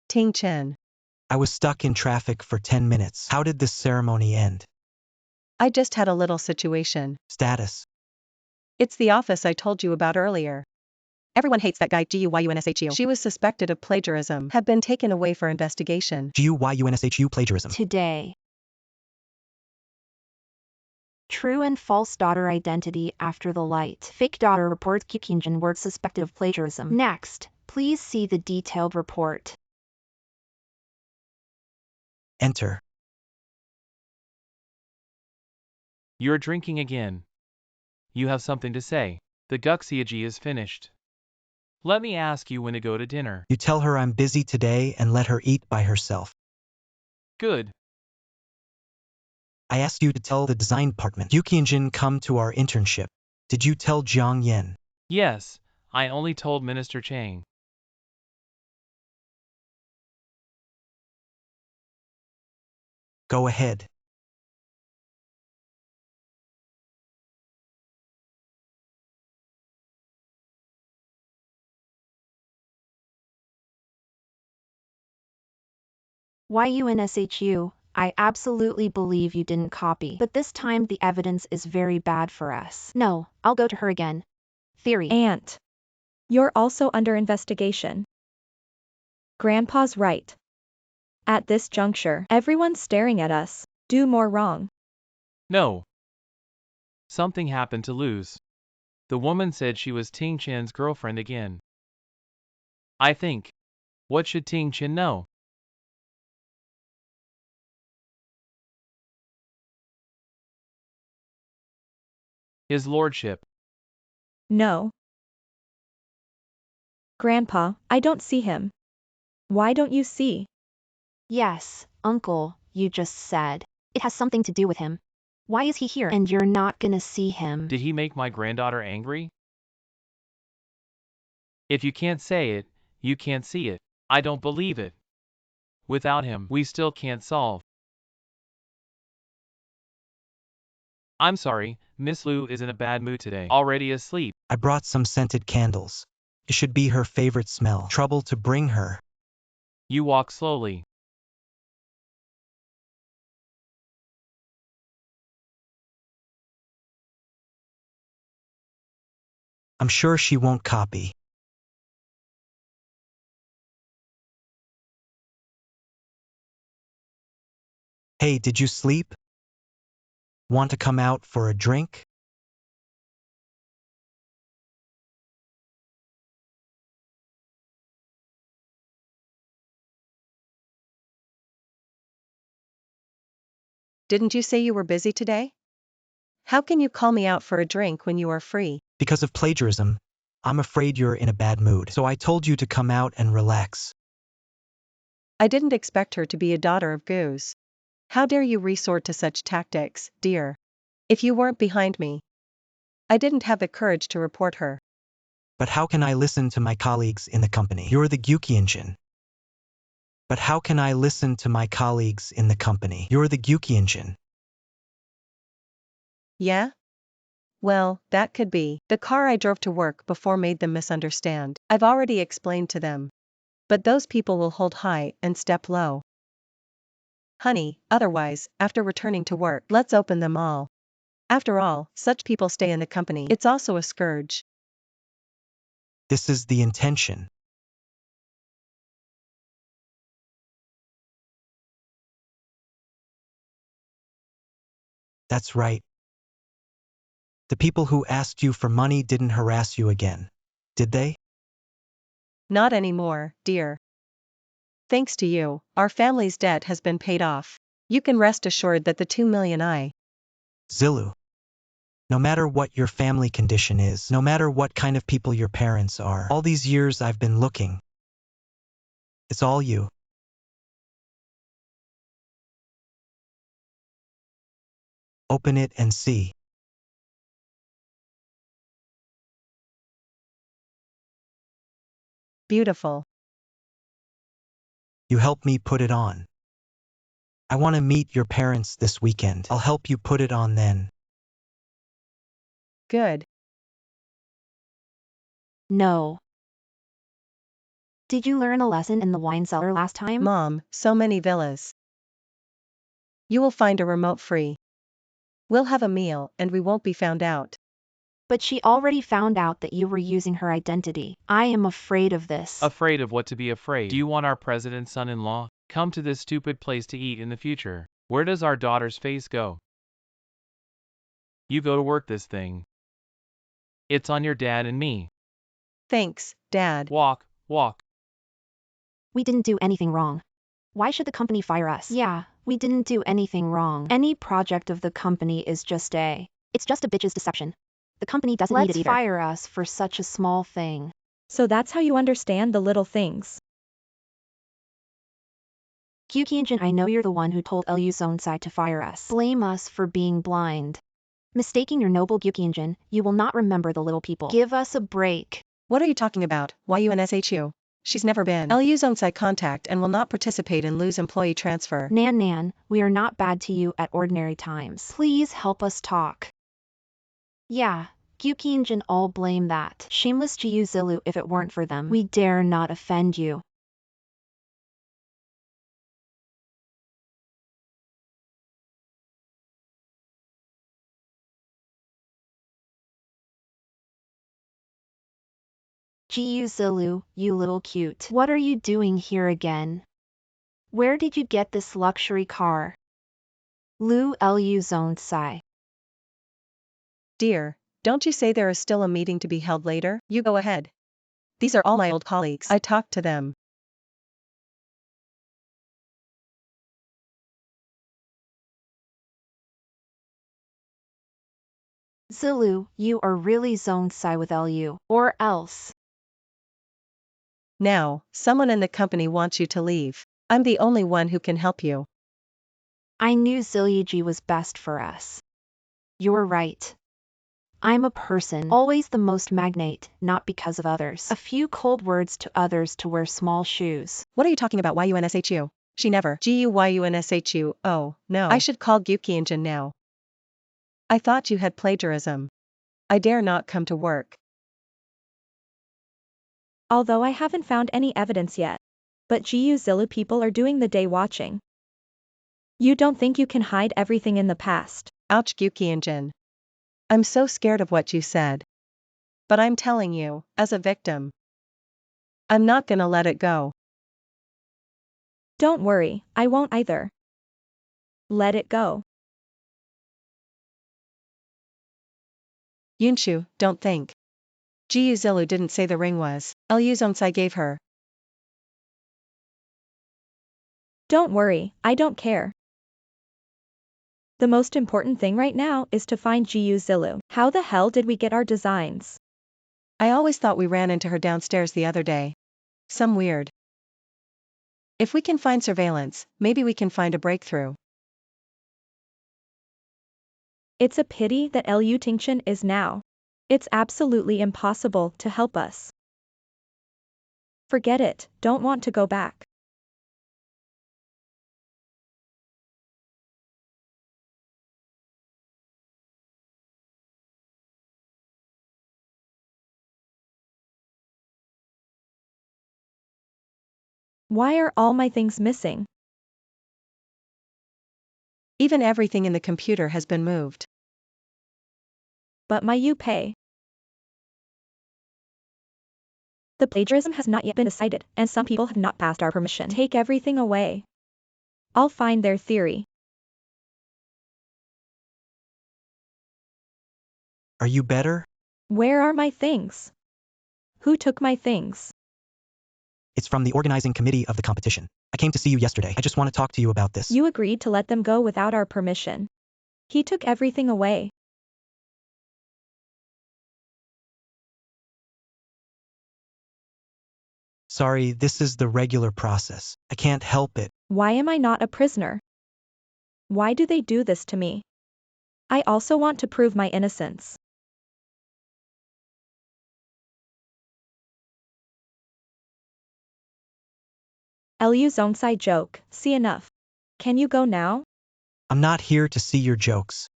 Ting Chen. I was stuck in traffic for 10 minutes. How did this ceremony end? I just had a little situation. Status. It's the office I told you about earlier. Everyone hates that guy GUYUNSHU. She was suspected of plagiarism, have been taken away for investigation. GUYUNSHU plagiarism. Today. True and false daughter identity after the light. Fake daughter reports Kyukinjin word suspected of plagiarism. Next, please see the detailed report. Enter. You're drinking again. You have something to say. The Guxiaji is finished. Let me ask you when to go to dinner. You tell her I'm busy today and let her eat by herself. Good. I asked you to tell the design department. Yukianjin come to our internship. Did you tell Jiang Yen? Yes, I only told Minister Chang. Go ahead. YUNSHU, I absolutely believe you didn't copy. But this time the evidence is very bad for us. No, I'll go to her again. Theory. Aunt. You're also under investigation. Grandpa's right. At this juncture, everyone's staring at us. Do more wrong. No. Something happened to Luz. The woman said she was Ting Chen's girlfriend again. I think. What should Ting Chen know? His lordship. No. Grandpa, I don't see him. Why don't you see? Yes, uncle, you just said. It has something to do with him. Why is he here and you're not gonna see him? Did he make my granddaughter angry? If you can't say it, you can't see it. I don't believe it. Without him, we still can't solve. I'm sorry, Miss Lu is in a bad mood today. Already asleep. I brought some scented candles. It should be her favorite smell. Trouble to bring her. You walk slowly. I'm sure she won't copy. Hey, did you sleep? Want to come out for a drink? Didn't you say you were busy today? How can you call me out for a drink when you are free? Because of plagiarism, I'm afraid you're in a bad mood. So I told you to come out and relax. I didn't expect her to be a daughter of Goose. How dare you resort to such tactics, dear? If you weren't behind me, I didn't have the courage to report her. But how can I listen to my colleagues in the company? You're the Gyuki-engine. But how can I listen to my colleagues in the company? You're the Gyuki-engine. Yeah? Well, that could be. The car I drove to work before made them misunderstand. I've already explained to them. But those people will hold high and step low. Honey, otherwise, after returning to work, let's open them all. After all, such people stay in the company. It's also a scourge. This is the intention. That's right. The people who asked you for money didn't harass you again, did they? Not anymore, dear. Thanks to you, our family's debt has been paid off. You can rest assured that the 2 million Zilu. No matter what your family condition is, no matter what kind of people your parents are, all these years I've been looking. It's all you. Open it and see. Beautiful. You help me put it on. I want to meet your parents this weekend. I'll help you put it on then. Good. No. Did you learn a lesson in the wine cellar last time? Mom, so many villas. You will find a remote free. We'll have a meal and we won't be found out. But she already found out that you were using her identity. I am afraid of this. Afraid of what to be afraid? Do you want our president's son-in-law come to this stupid place to eat in the future? Where does our daughter's face go? You go to work this thing. It's on your dad and me. Thanks, Dad. Walk, walk. We didn't do anything wrong. Why should the company fire us? Yeah, we didn't do anything wrong. Any project of the company is just it's just a bitch's deception. The company doesn't need it either. Let's fire us for such a small thing. So that's how you understand the little things. Gyuki-engine, I know you're the one who told Lu Zonsai to fire us. Blame us for being blind. Mistaking your noble Gyuki-engine, you will not remember the little people. Give us a break. What are you talking about? YUNSHU? She's never been Lu Zonsai contact and will not participate in Lu's employee transfer. Nan, we are not bad to you at ordinary times. Please help us talk. Yeah, Gyuki-engine all blame that. Shameless Jiu Zilu, if it weren't for them, we dare not offend you. Jiu Zilu, you little cute. What are you doing here again? Where did you get this luxury car? Lu Zonsai. Dear, don't you say there is still a meeting to be held later? You go ahead. These are all my old colleagues. I talked to them. Zilu, you are really Zonsai with Lu, or else. Now, someone in the company wants you to leave. I'm the only one who can help you. I knew Zilyuji was best for us. You're right. I'm a person, always the most magnate, not because of others. A few cold words to others to wear small shoes. What are you talking about, YUNSHU? She never. GUYUNSHU. Oh, no. I should call Gyuki-engine now. I thought you had plagiarism. I dare not come to work. Although I haven't found any evidence yet. But GU Zillow people are doing the day watching. You don't think you can hide everything in the past? Ouch, Guki Engine. I'm so scared of what you said. But I'm telling you, as a victim, I'm not gonna let it go. Don't worry, I won't either. Let it go. Yunshu, don't think. Jiu Zilu didn't say the ring was. Lu Zonsai gave her. Don't worry, I don't care. The most important thing right now is to find GU Zilu. How the hell did we get our designs? I always thought we ran into her downstairs the other day. Some weird. If we can find surveillance, maybe we can find a breakthrough. It's a pity that Lu Tingchen is now. It's absolutely impossible to help us. Forget it, don't want to go back. Why are all my things missing? Even everything in the computer has been moved. But my UPay. The plagiarism has not yet been decided, and some people have not passed our permission. Take everything away. I'll find their theory. Are you better? Where are my things? Who took my things? It's from the organizing committee of the competition. I came to see you yesterday. I just want to talk to you about this. You agreed to let them go without our permission. He took everything away. Sorry, this is the regular process. I can't help it. Why am I not a prisoner? Why do they do this to me? I also want to prove my innocence. Lu's own side joke, see enough. Can you go now? I'm not here to see your jokes.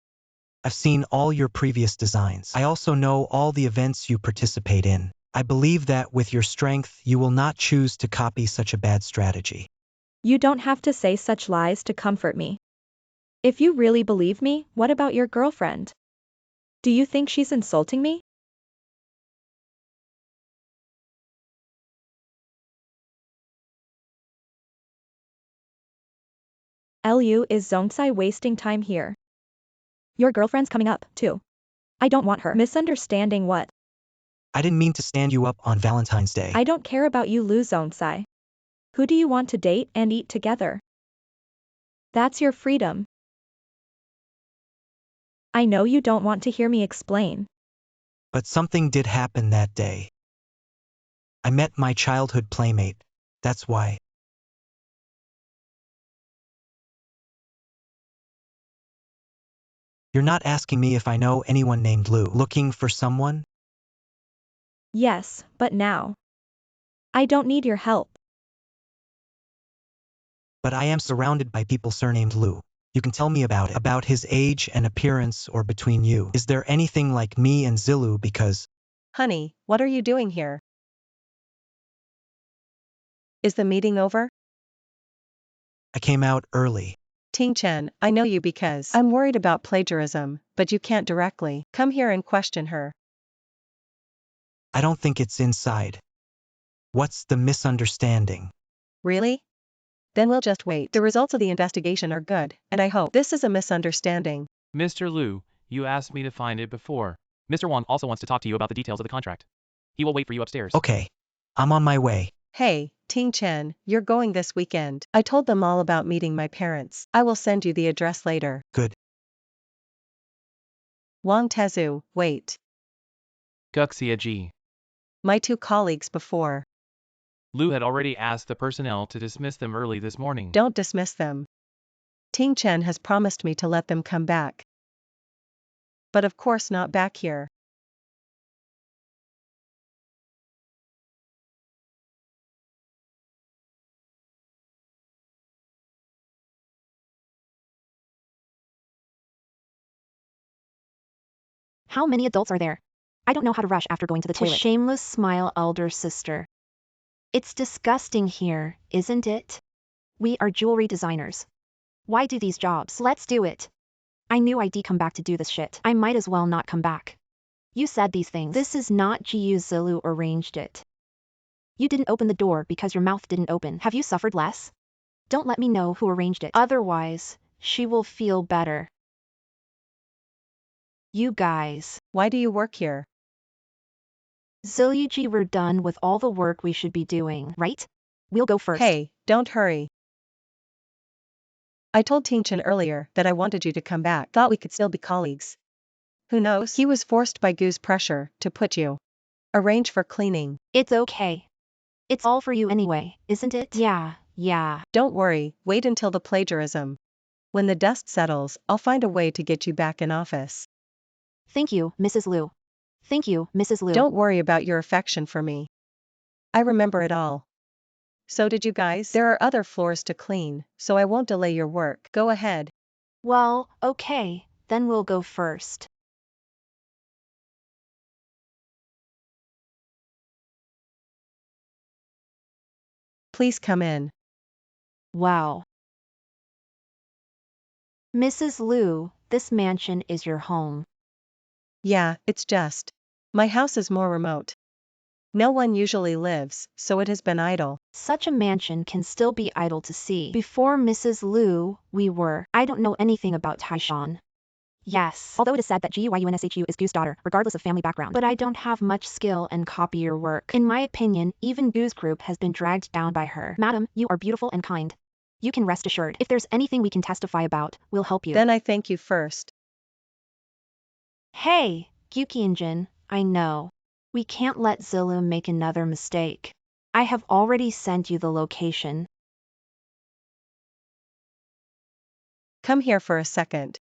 I've seen all your previous designs. I also know all the events you participate in. I believe that with your strength, you will not choose to copy such a bad strategy. You don't have to say such lies to comfort me. If you really believe me, what about your girlfriend? Do you think she's insulting me? Lu is Zongsai wasting time here. Your girlfriend's coming up, too. I don't want her misunderstanding what. I didn't mean to stand you up on Valentine's Day. I don't care about you, Lu Zongsai. Who do you want to date and eat together? That's your freedom. I know you don't want to hear me explain. But something did happen that day. I met my childhood playmate. That's why. You're not asking me if I know anyone named Lou. Looking for someone? Yes, but now. I don't need your help. But I am surrounded by people surnamed Lou. You can tell me about it. About his age and appearance or between you. Is there anything like me and Zilu because... Honey, what are you doing here? Is the meeting over? I came out early. Ting Chen, I know you because I'm worried about plagiarism, but you can't directly come here and question her. I don't think it's inside. What's the misunderstanding? Really? Then we'll just wait. The results of the investigation are good, and I hope this is a misunderstanding. Mr. Liu, you asked me to find it before. Mr. Wang also wants to talk to you about the details of the contract. He will wait for you upstairs. Okay. I'm on my way. Hey, Ting Chen, you're going this weekend. I told them all about meeting my parents. I will send you the address later. Good. Wang Tezu, wait. Guxia Ji. My two colleagues before. Liu had already asked the personnel to dismiss them early this morning. Don't dismiss them. Ting Chen has promised me to let them come back. But of course not back here. How many adults are there? I don't know how to rush after going to the toilet. Shameless smile, elder sister. It's disgusting here, isn't it? We are jewelry designers. Why do these jobs? Let's do it. I knew I'd come back to do this shit. I might as well not come back. You said these things. This is not Gu Zilu arranged it. You didn't open the door because your mouth didn't open. Have you suffered less? Don't let me know who arranged it. Otherwise, she will feel better. You guys. Why do you work here? Ziluji, we're done with all the work we should be doing, right? We'll go first. Hey, don't hurry. I told Tianchen earlier that I wanted you to come back. Thought we could still be colleagues. Who knows? He was forced by Gu's pressure to put you. Arrange for cleaning. It's okay. It's all for you anyway, isn't it? Yeah. Don't worry, wait until the plagiarism. When the dust settles, I'll find a way to get you back in office. Thank you, Mrs. Liu. Thank you, Mrs. Liu. Don't worry about your affection for me. I remember it all. So did you guys? There are other floors to clean, so I won't delay your work. Go ahead. Well, okay, then we'll go first. Please come in. Wow. Mrs. Liu, this mansion is your home. Yeah, it's just. My house is more remote. No one usually lives, so it has been idle. Such a mansion can still be idle to see. Before Mrs. Liu, I don't know anything about Taishan. Yes. Although it is said that Guyunshu is Gu's daughter, regardless of family background. But I don't have much skill in copier work. In my opinion, even Gu's group has been dragged down by her. Madam, you are beautiful and kind. You can rest assured. If there's anything we can testify about, we'll help you. Then I thank you first. Hey, Gyukianjin, I know. We can't let Zilu make another mistake. I have already sent you the location. Come here for a second.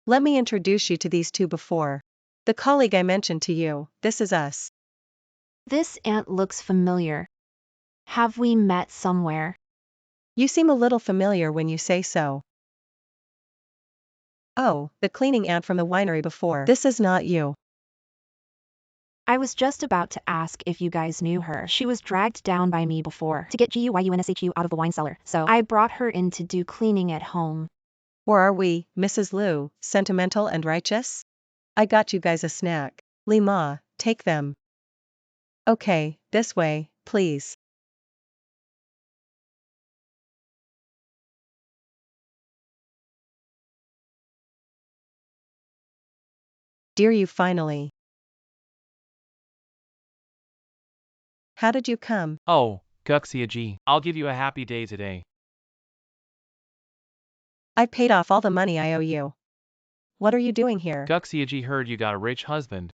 Let me introduce you to these two before. The colleague I mentioned to you, this is us. This ant looks familiar. Have we met somewhere? You seem a little familiar when you say so. Oh, the cleaning ant from the winery before. This is not you. I was just about to ask if you guys knew her. She was dragged down by me before to get Guyunshu out of the wine cellar, so I brought her in to do cleaning at home. Or are we, Mrs. Liu, sentimental and righteous? I got you guys a snack. Li Ma, take them. Okay, this way, please. Dear you finally. How did you come? Oh, Guxiaji, I'll give you a happy day today. I paid off all the money I owe you. What are you doing here? Guxiaji heard you got a rich husband.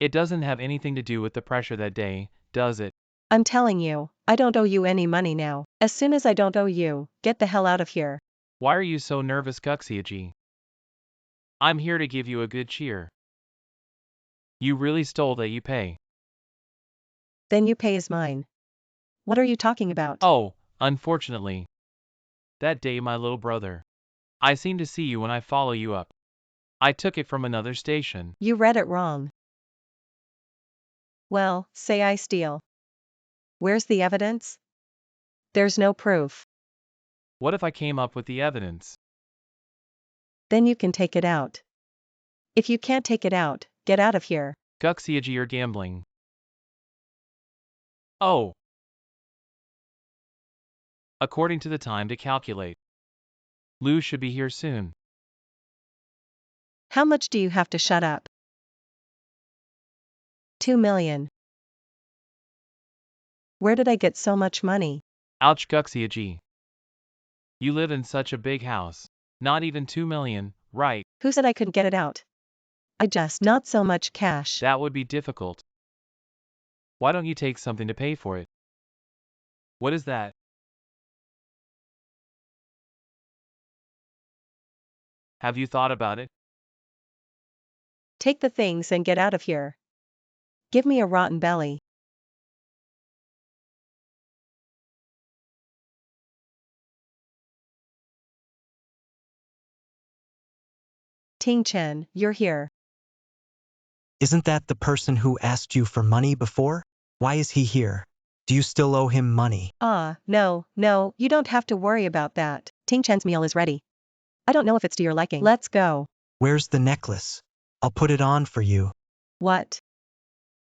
It doesn't have anything to do with the pressure that day, does it? I'm telling you, I don't owe you any money now. As soon as I don't owe you, get the hell out of here. Why are you so nervous, Guxiaji? I'm here to give you a good cheer. You really stole that you pay. Then you pay is mine. What are you talking about? Oh, unfortunately. That day my little brother. I seem to see you when I follow you up. I took it from another station. You read it wrong. Well, say I steal. Where's the evidence? There's no proof. What if I came up with the evidence? Then you can take it out. If you can't take it out, get out of here. Guxiaji, you're gambling. Oh. According to the time to calculate. Lou should be here soon. How much do you have to shut up? 2 million. Where did I get so much money? Ouch, Guxiaji. You live in such a big house. Not even 2 million, right? Who said I couldn't get it out? I just not so much cash. That would be difficult. Why don't you take something to pay for it? What is that? Have you thought about it? Take the things and get out of here. Give me a rotten belly. Ting Chen, you're here. Isn't that the person who asked you for money before? Why is he here? Do you still owe him money? No, you don't have to worry about that. Ting Chen's meal is ready. I don't know if it's to your liking. Let's go. Where's the necklace? I'll put it on for you. What?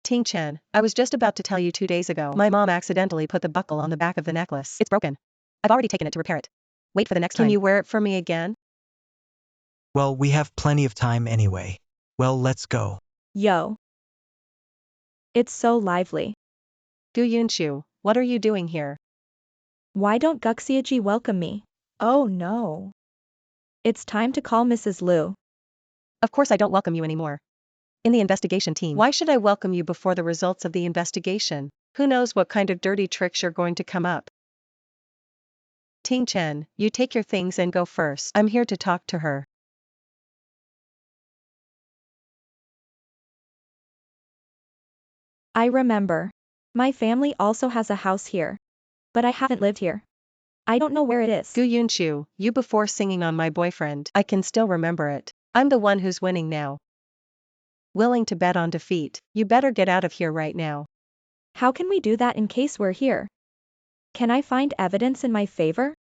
Ting Chen, I was just about to tell you 2 days ago. My mom accidentally put the buckle on the back of the necklace. It's broken. I've already taken it to repair it. Wait for the next time. Can you wear it for me again? Well, we have plenty of time anyway. Well, let's go. Yo. It's so lively. Gu Yunshu, what are you doing here? Why don't Guxiaji welcome me? Oh no. It's time to call Mrs. Liu. Of course I don't welcome you anymore. In the investigation team. Why should I welcome you before the results of the investigation? Who knows what kind of dirty tricks you're going to come up. Ting Chen, you take your things and go first. I'm here to talk to her. I remember. My family also has a house here. But I haven't lived here. I don't know where it is. Gu Yunshu, you before singing on my boyfriend. I can still remember it. I'm the one who's winning now. Willing to bet on defeat. You better get out of here right now. How can we do that in case we're here? Can I find evidence in my favor?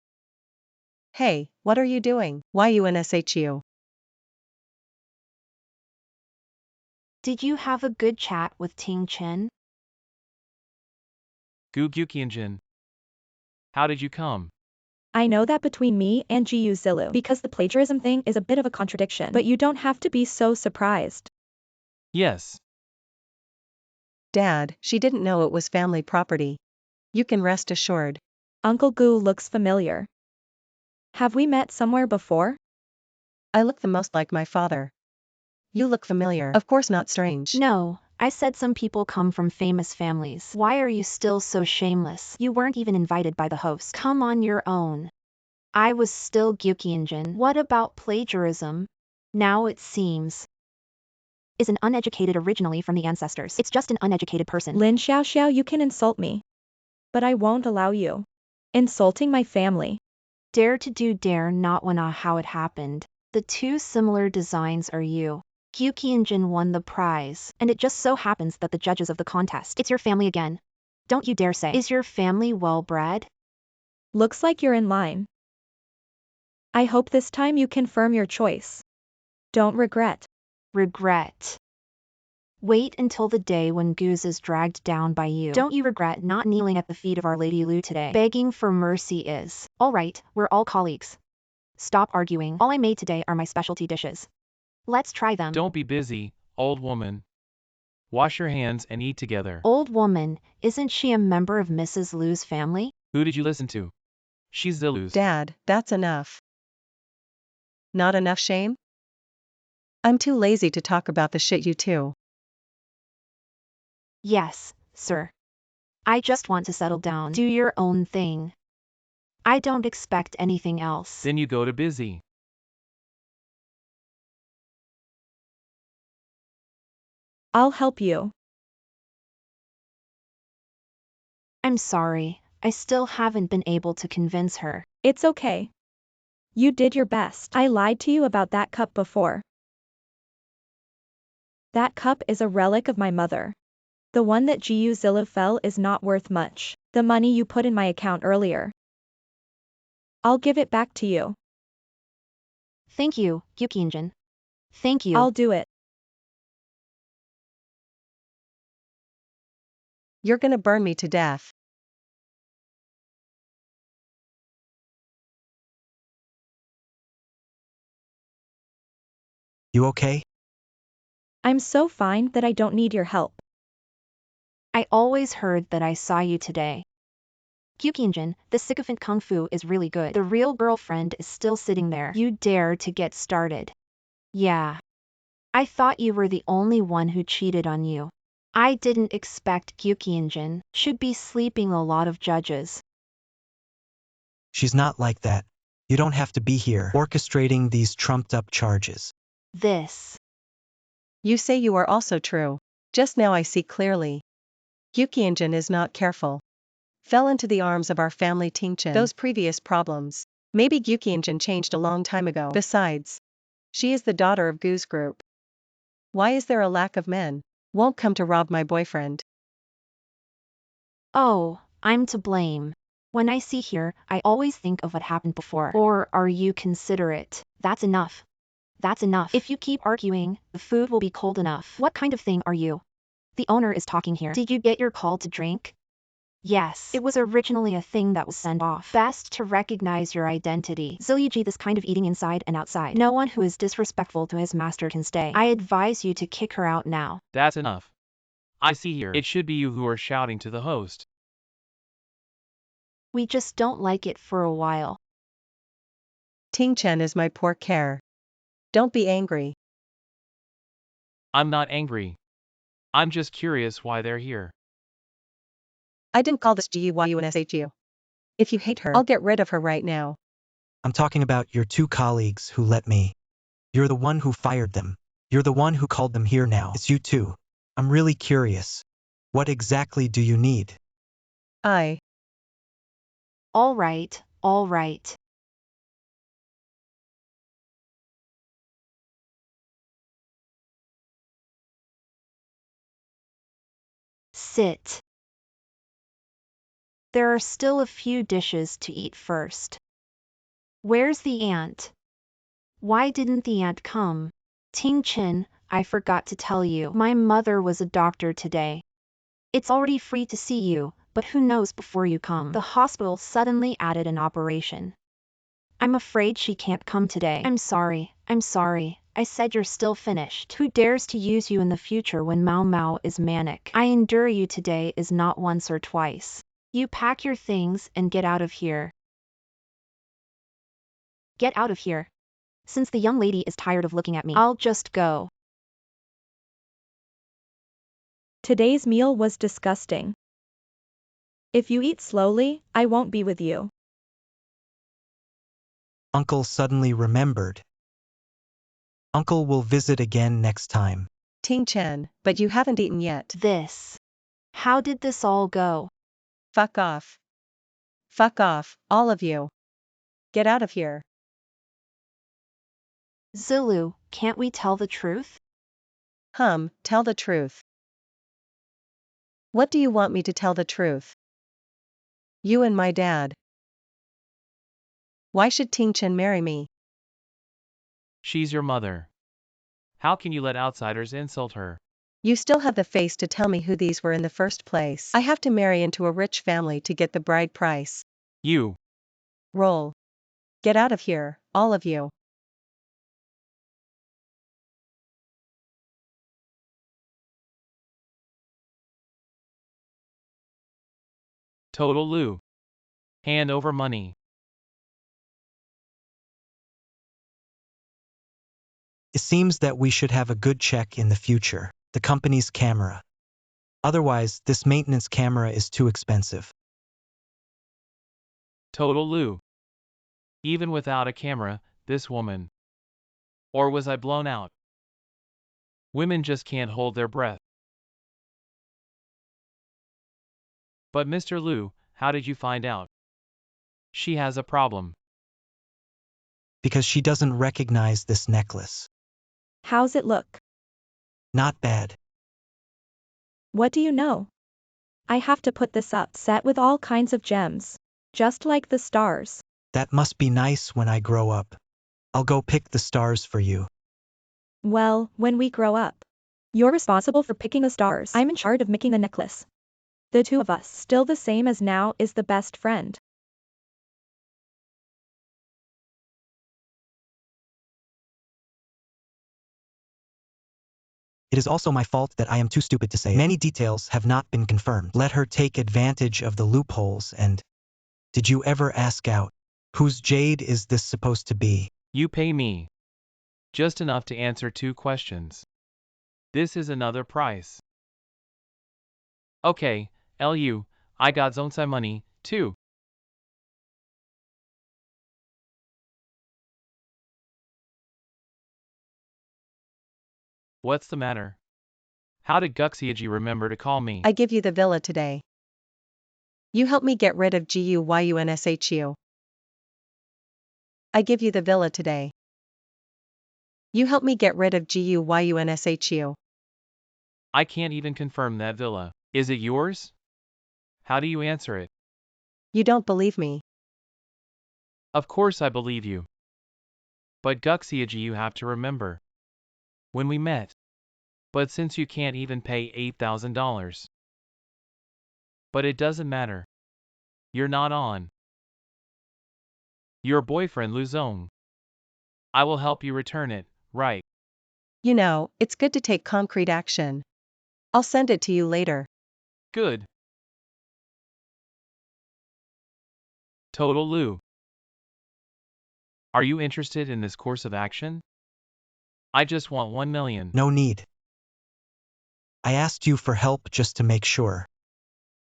Hey, what are you doing? Why UNSHU? Did you have a good chat with Ting Chen? Gu Gyukianjin. How did you come? I know that between me and Jiu Zilu because the plagiarism thing is a bit of a contradiction, but you don't have to be so surprised. Yes. Dad, she didn't know it was family property. You can rest assured. Uncle Gu looks familiar. Have we met somewhere before? I look the most like my father. You look familiar. Of course not strange. No, I said some people come from famous families. Why are you still so shameless? You weren't even invited by the host. Come on your own. I was still Gyukianjin. What about plagiarism? Now it seems. Is an uneducated originally from the ancestors. It's just an uneducated person. Lin Xiao, you can insult me. But I won't allow you. Insulting my family. Dare to do dare not wanna how it happened. The two similar designs are you. Gyukianjin won the prize, and it just so happens that the judges of the contest. It's your family again. Don't you dare say. Is your family well-bred? Looks like you're in line. I hope this time you confirm your choice. Don't regret. Regret. Wait until the day when Goose is dragged down by you. Don't you regret not kneeling at the feet of Our Lady Lu today? Begging for mercy is. All right, we're all colleagues. Stop arguing. All I made today are my specialty dishes. Let's try them. Don't be busy, old woman. Wash your hands and eat together. Old woman, isn't she a member of Mrs. Lu's family? Who did you listen to? She's Zilu's. Dad, that's enough. Not enough shame? I'm too lazy to talk about the shit you two. Yes, sir. I just want to settle down. Do your own thing. I don't expect anything else. Then you go to busy. I'll help you. I'm sorry, I still haven't been able to convince her. It's okay. You did your best. I lied to you about that cup before. That cup is a relic of my mother. The one that Jiu Zilu fell is not worth much. The money you put in my account earlier. I'll give it back to you. Thank you, Gyukianjin. Thank you. I'll do it. You're gonna burn me to death. You okay? I'm so fine that I don't need your help. I always heard that I saw you today. Gyukianjin, the sycophant kung fu is really good. The real girlfriend is still sitting there. You dare to get started. Yeah. I thought you were the only one who cheated on you. I didn't expect Gyukianjin should be sleeping a lot of judges. She's not like that. You don't have to be here orchestrating these trumped-up charges. This. You say you are also true. Just now I see clearly. Gyukianjin is not careful. Fell into the arms of our family Tingchen. Those previous problems. Maybe Gyukianjin changed a long time ago. Besides, She is the daughter of Goose Group. Why is there a lack of men? Won't come to rob my boyfriend. Oh, I'm to blame. When I see here, I always think of what happened before. Or are you considerate? That's enough. That's enough. If you keep arguing, the food will be cold enough. What kind of thing are you? The owner is talking here. Did you get your call to drink? Yes, it was originally a thing that was sent off. Best to recognize your identity. Ziliji, this kind of eating inside and outside. No one who is disrespectful to his master can stay. I advise you to kick her out now. That's enough. I see here. It should be you who are shouting to the host. We just don't like it for a while. Ting Chen is my poor care. Don't be angry. I'm not angry. I'm just curious why they're here. I didn't call this GUYUNSHU. If you hate her, I'll get rid of her right now. I'm talking about your two colleagues who let me. You're the one who fired them. You're the one who called them here now. It's you too. I'm really curious. What exactly do you need? All right, all right. Sit. There are still a few dishes to eat first. Where's the aunt? Why didn't the aunt come? Ting Chen, I forgot to tell you. My mother was a doctor today. It's already free to see you, but who knows before you come. The hospital suddenly added an operation. I'm afraid she can't come today. I'm sorry. I said you're still finished. Who dares to use you in the future when Mao Mao is manic? I endure you today is not once or twice. You pack your things and get out of here. Get out of here. Since the young lady is tired of looking at me, I'll just go. Today's meal was disgusting. If you eat slowly, I won't be with you. Uncle suddenly remembered. Uncle will visit again next time. Ting Chen, but you haven't eaten yet. This. How did this all go? Fuck off. Fuck off, all of you. Get out of here. Zulu, can't we tell the truth? Tell the truth. What do you want me to tell the truth? You and my dad. Why should Ting Chen marry me? She's your mother. How can you let outsiders insult her? You still have the face to tell me who these were in the first place. I have to marry into a rich family to get the bride price. You. Roll. Get out of here, all of you. Total Lou. Hand over money. It seems that we should have a good check in the future. The company's camera. Otherwise, this maintenance camera is too expensive. Total Lou. Even without a camera, this woman. Or was I blown out? Women just can't hold their breath. But Mr. Liu, how did you find out? She has a problem. Because she doesn't recognize this necklace. How's it look? Not bad. What do you know? I have to put this up, set with all kinds of gems. Just like the stars. That must be nice when I grow up. I'll go pick the stars for you. Well, when we grow up. You're responsible for picking the stars. I'm in charge of making the necklace. The two of us, still the same as now, is the best friend. It is also my fault that I am too stupid to say it. Many details have not been confirmed. Let her take advantage of the loopholes and... Did you ever ask out? Whose jade is this supposed to be? You pay me. Just enough to answer 2 questions. This is another price. Okay, LU, I got Zonsai money, too. What's the matter? How did Guxiaji remember to call me? I give you the villa today. You help me get rid of GUYUNSHU. I give you the villa today. You help me get rid of GUYUNSHU. I can't even confirm that villa. Is it yours? How do you answer it? You don't believe me. Of course I believe you. But Guxiaji, you have to remember. When we met. But since you can't even pay $8,000. But it doesn't matter. You're not on. Your boyfriend Luzong. I will help you return it, right? You know, it's good to take concrete action. I'll send it to you later. Good. Total Lu. Are you interested in this course of action? I just want 1 million. No need. I asked you for help just to make sure.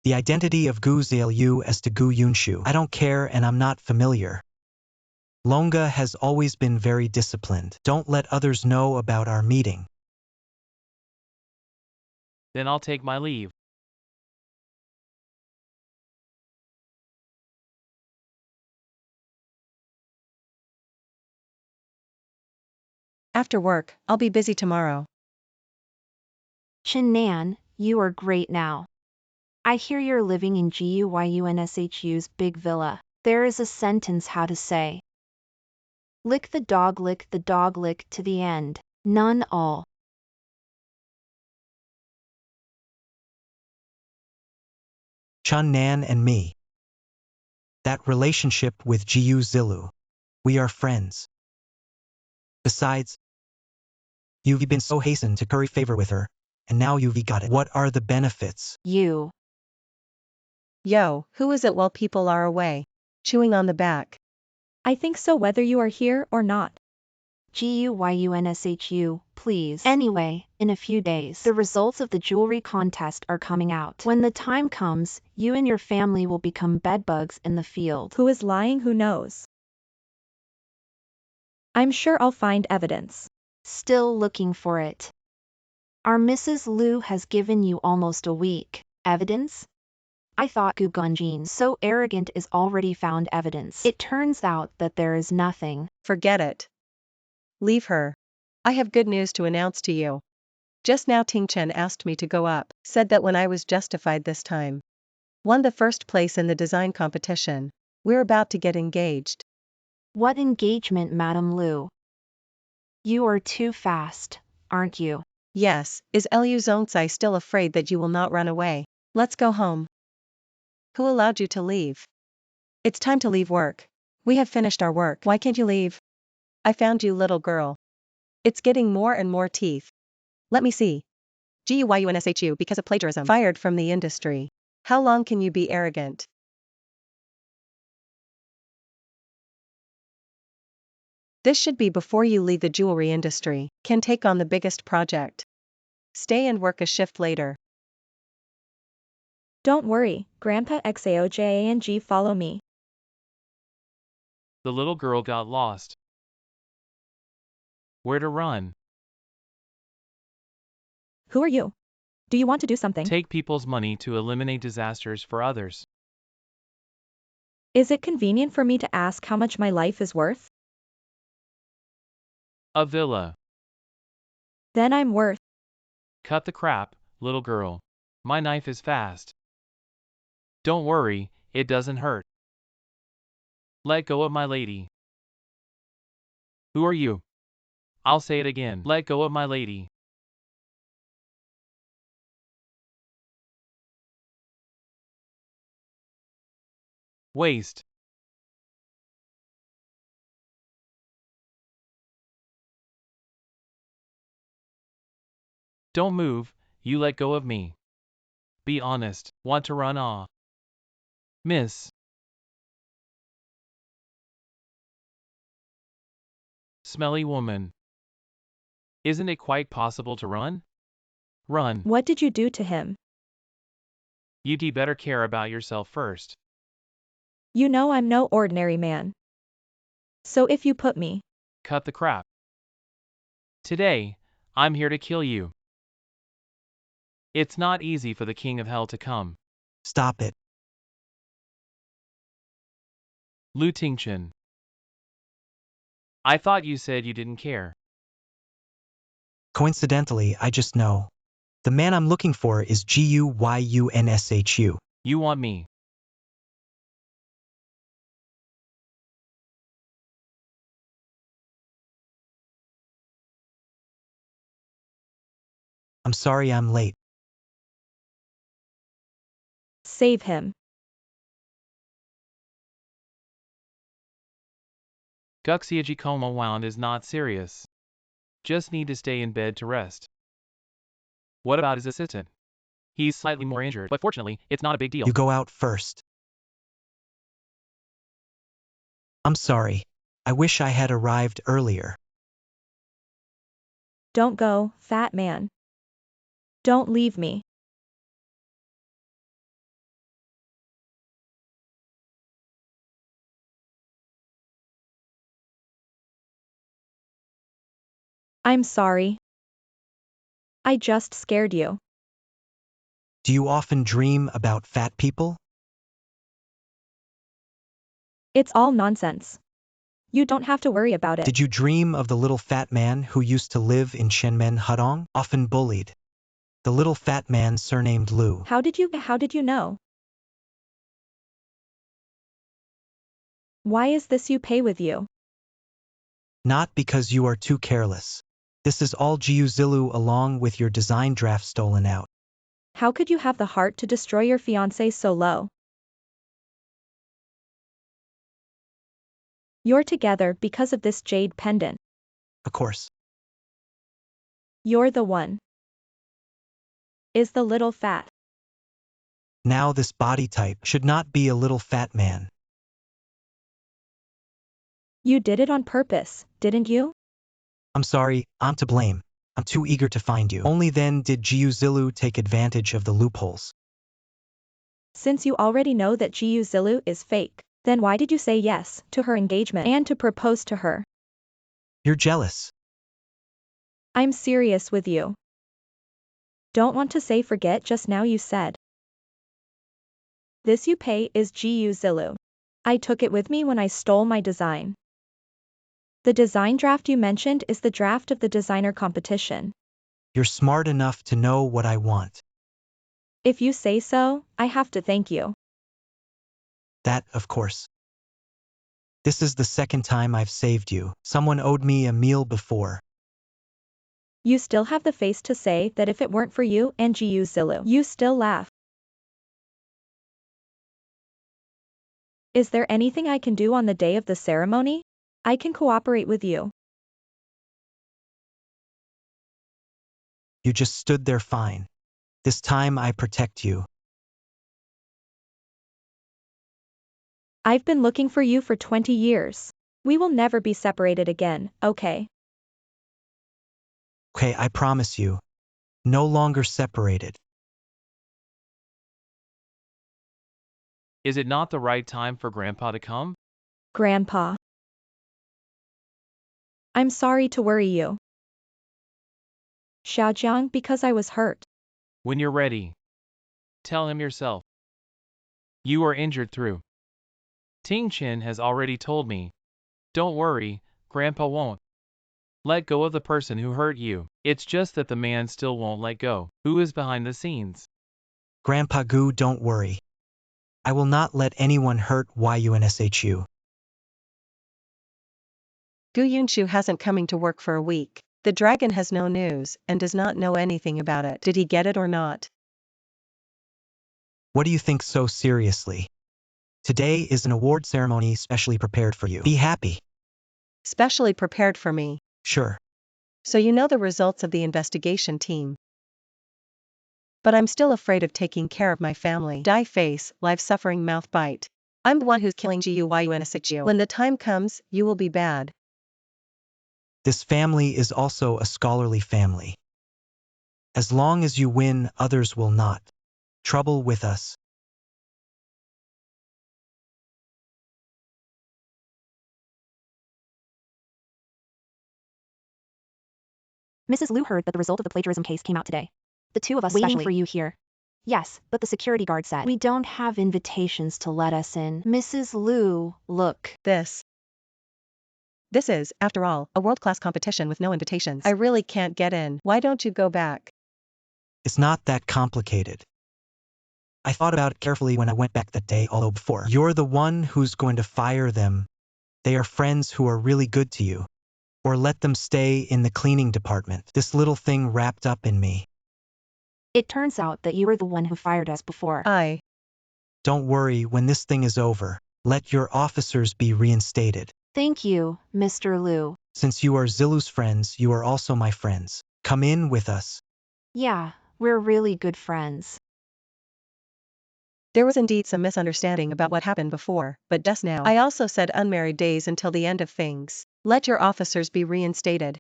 The identity of Gu Zaliu as to Gu Yunshu. I don't care and I'm not familiar. Longa has always been very disciplined. Don't let others know about our meeting. Then I'll take my leave. After work, I'll be busy tomorrow. Chinan, you are great now. I hear you're living in GUYUNSHU's big villa. There is a sentence how to say. Lick the dog lick to the end. None all. Chun Nan and me. That relationship with Jiu Zilu. We are friends. Besides, you've been so hastened to curry favor with her, and now you've got it. What are the benefits? You. Yo, who is it while people are away? Chewing on the back. I think so whether you are here or not. GUYUNSHU, please. Anyway, in a few days, the results of the jewelry contest are coming out. When the time comes, you and your family will become bedbugs in the field. Who is lying, who knows? I'm sure I'll find evidence. Still looking for it. Our Mrs. Liu has given you almost a week. Evidence? I thought Gu Gunjin, so arrogant, is already found evidence. It turns out that there is nothing. Forget it. Leave her. I have good news to announce to you. Just now Ting Chen asked me to go up, said that when I was justified this time. Won the first place in the design competition. We're about to get engaged. What engagement, Madame Liu? You are too fast, aren't you? Yes, is Liu Zongzai still afraid that you will not run away? Let's go home. Who allowed you to leave? It's time to leave work. We have finished our work. Why can't you leave? I found you, little girl. It's getting more and more teeth. Let me see. GUYUNSHU because of plagiarism. Fired from the industry. How long can you be arrogant? This should be before you leave the jewelry industry. Can take on the biggest project. Stay and work a shift later. Don't worry, Grandpa XAOJANG, follow me. The little girl got lost. Where to run? Who are you? Do you want to do something? Take people's money to eliminate disasters for others. Is it convenient for me to ask how much my life is worth? A villa. Then I'm worth. Cut the crap, little girl. My knife is fast. Don't worry, it doesn't hurt. Let go of my lady. Who are you? I'll say it again. Let go of my lady. Waste. Don't move, you let go of me. Be honest, want to run off. Miss. Smelly woman. Isn't it quite possible to run? Run. What did you do to him? You'd better care about yourself first. You know I'm no ordinary man. So if you put me. Cut the crap. Today, I'm here to kill you. It's not easy for the king of hell to come. Stop it. Lu Tingchen. I thought you said you didn't care. Coincidentally, I just know. The man I'm looking for is Guyunshu. You want me. I'm sorry I'm late. Save him. Guxiaji coma wound is not serious. Just need to stay in bed to rest. What about his assistant? He's slightly more injured, but fortunately, it's not a big deal. You go out first. I'm sorry. I wish I had arrived earlier. Don't go, fat man. Don't leave me. I'm sorry. I just scared you. Do you often dream about fat people? It's all nonsense. You don't have to worry about it. Did you dream of the little fat man who used to live in Shenmen Hudong, often bullied? The little fat man surnamed Lu. How did you know? Why is this you pay with you? Not because you are too careless. This is all Jiuzilu along with your design draft stolen out. How could you have the heart to destroy your fiancé so low? You're together because of this jade pendant. Of course. You're the one. Is the little fat. Now this body type should not be a little fat man. You did it on purpose, didn't you? I'm sorry, I'm to blame. I'm too eager to find you. Only then did Jiuzilu take advantage of the loopholes. Since you already know that Jiu Zilu is fake, then why did you say yes to her engagement and to propose to her? You're jealous. I'm serious with you. Don't want to say forget just now you said. This you pay is Jiu Zilu. I took it with me when I stole my design. The design draft you mentioned is the draft of the designer competition. You're smart enough to know what I want. If you say so, I have to thank you. That, of course. This is the second time I've saved you. Someone owed me a meal before. You still have the face to say that if it weren't for you and Jiu Zilu, you still laugh. Is there anything I can do on the day of the ceremony? I can cooperate with you. You just stood there fine. This time I protect you. I've been looking for you for 20 years. We will never be separated again, okay? Okay, I promise you. No longer separated. Is it not the right time for Grandpa to come? Grandpa. I'm sorry to worry you. Xiaojiang, because I was hurt. When you're ready. Tell him yourself. You are injured through. Ting Chin has already told me. Don't worry, Grandpa won't. Let go of the person who hurt you. It's just that the man still won't let go. Who is behind the scenes? Grandpa Gu, don't worry. I will not let anyone hurt Yunshu. Gu Yunshu hasn't coming to work for a week. The dragon has no news and does not know anything about it. Did he get it or not? What do you think so seriously? Today is an award ceremony specially prepared for you. Be happy. Specially prepared for me. Sure. So you know the results of the investigation team. But I'm still afraid of taking care of my family. Die face, life suffering mouth bite. I'm the one who's killing Guyunshu. When the time comes, you will be bad. This family is also a scholarly family. As long as you win, others will not. Trouble with us. Mrs. Liu heard that the result of the plagiarism case came out today. The two of us waiting for you here. Yes, but the security guard said, we don't have invitations to let us in. Mrs. Liu, look. This. This is, after all, a world-class competition with no invitations. I really can't get in. Why don't you go back? It's not that complicated. I thought about it carefully when I went back that day, although before. You're the one who's going to fire them. They are friends who are really good to you. Or let them stay in the cleaning department. This little thing wrapped up in me. It turns out that you were the one who fired us before. Don't worry, when this thing is over, let your officers be reinstated. Thank you, Mr. Liu. Since you are Zilu's friends, you are also my friends. Come in with us. Yeah, we're really good friends. There was indeed some misunderstanding about what happened before, but just now. I also said unmarried days until the end of things. Let your officers be reinstated.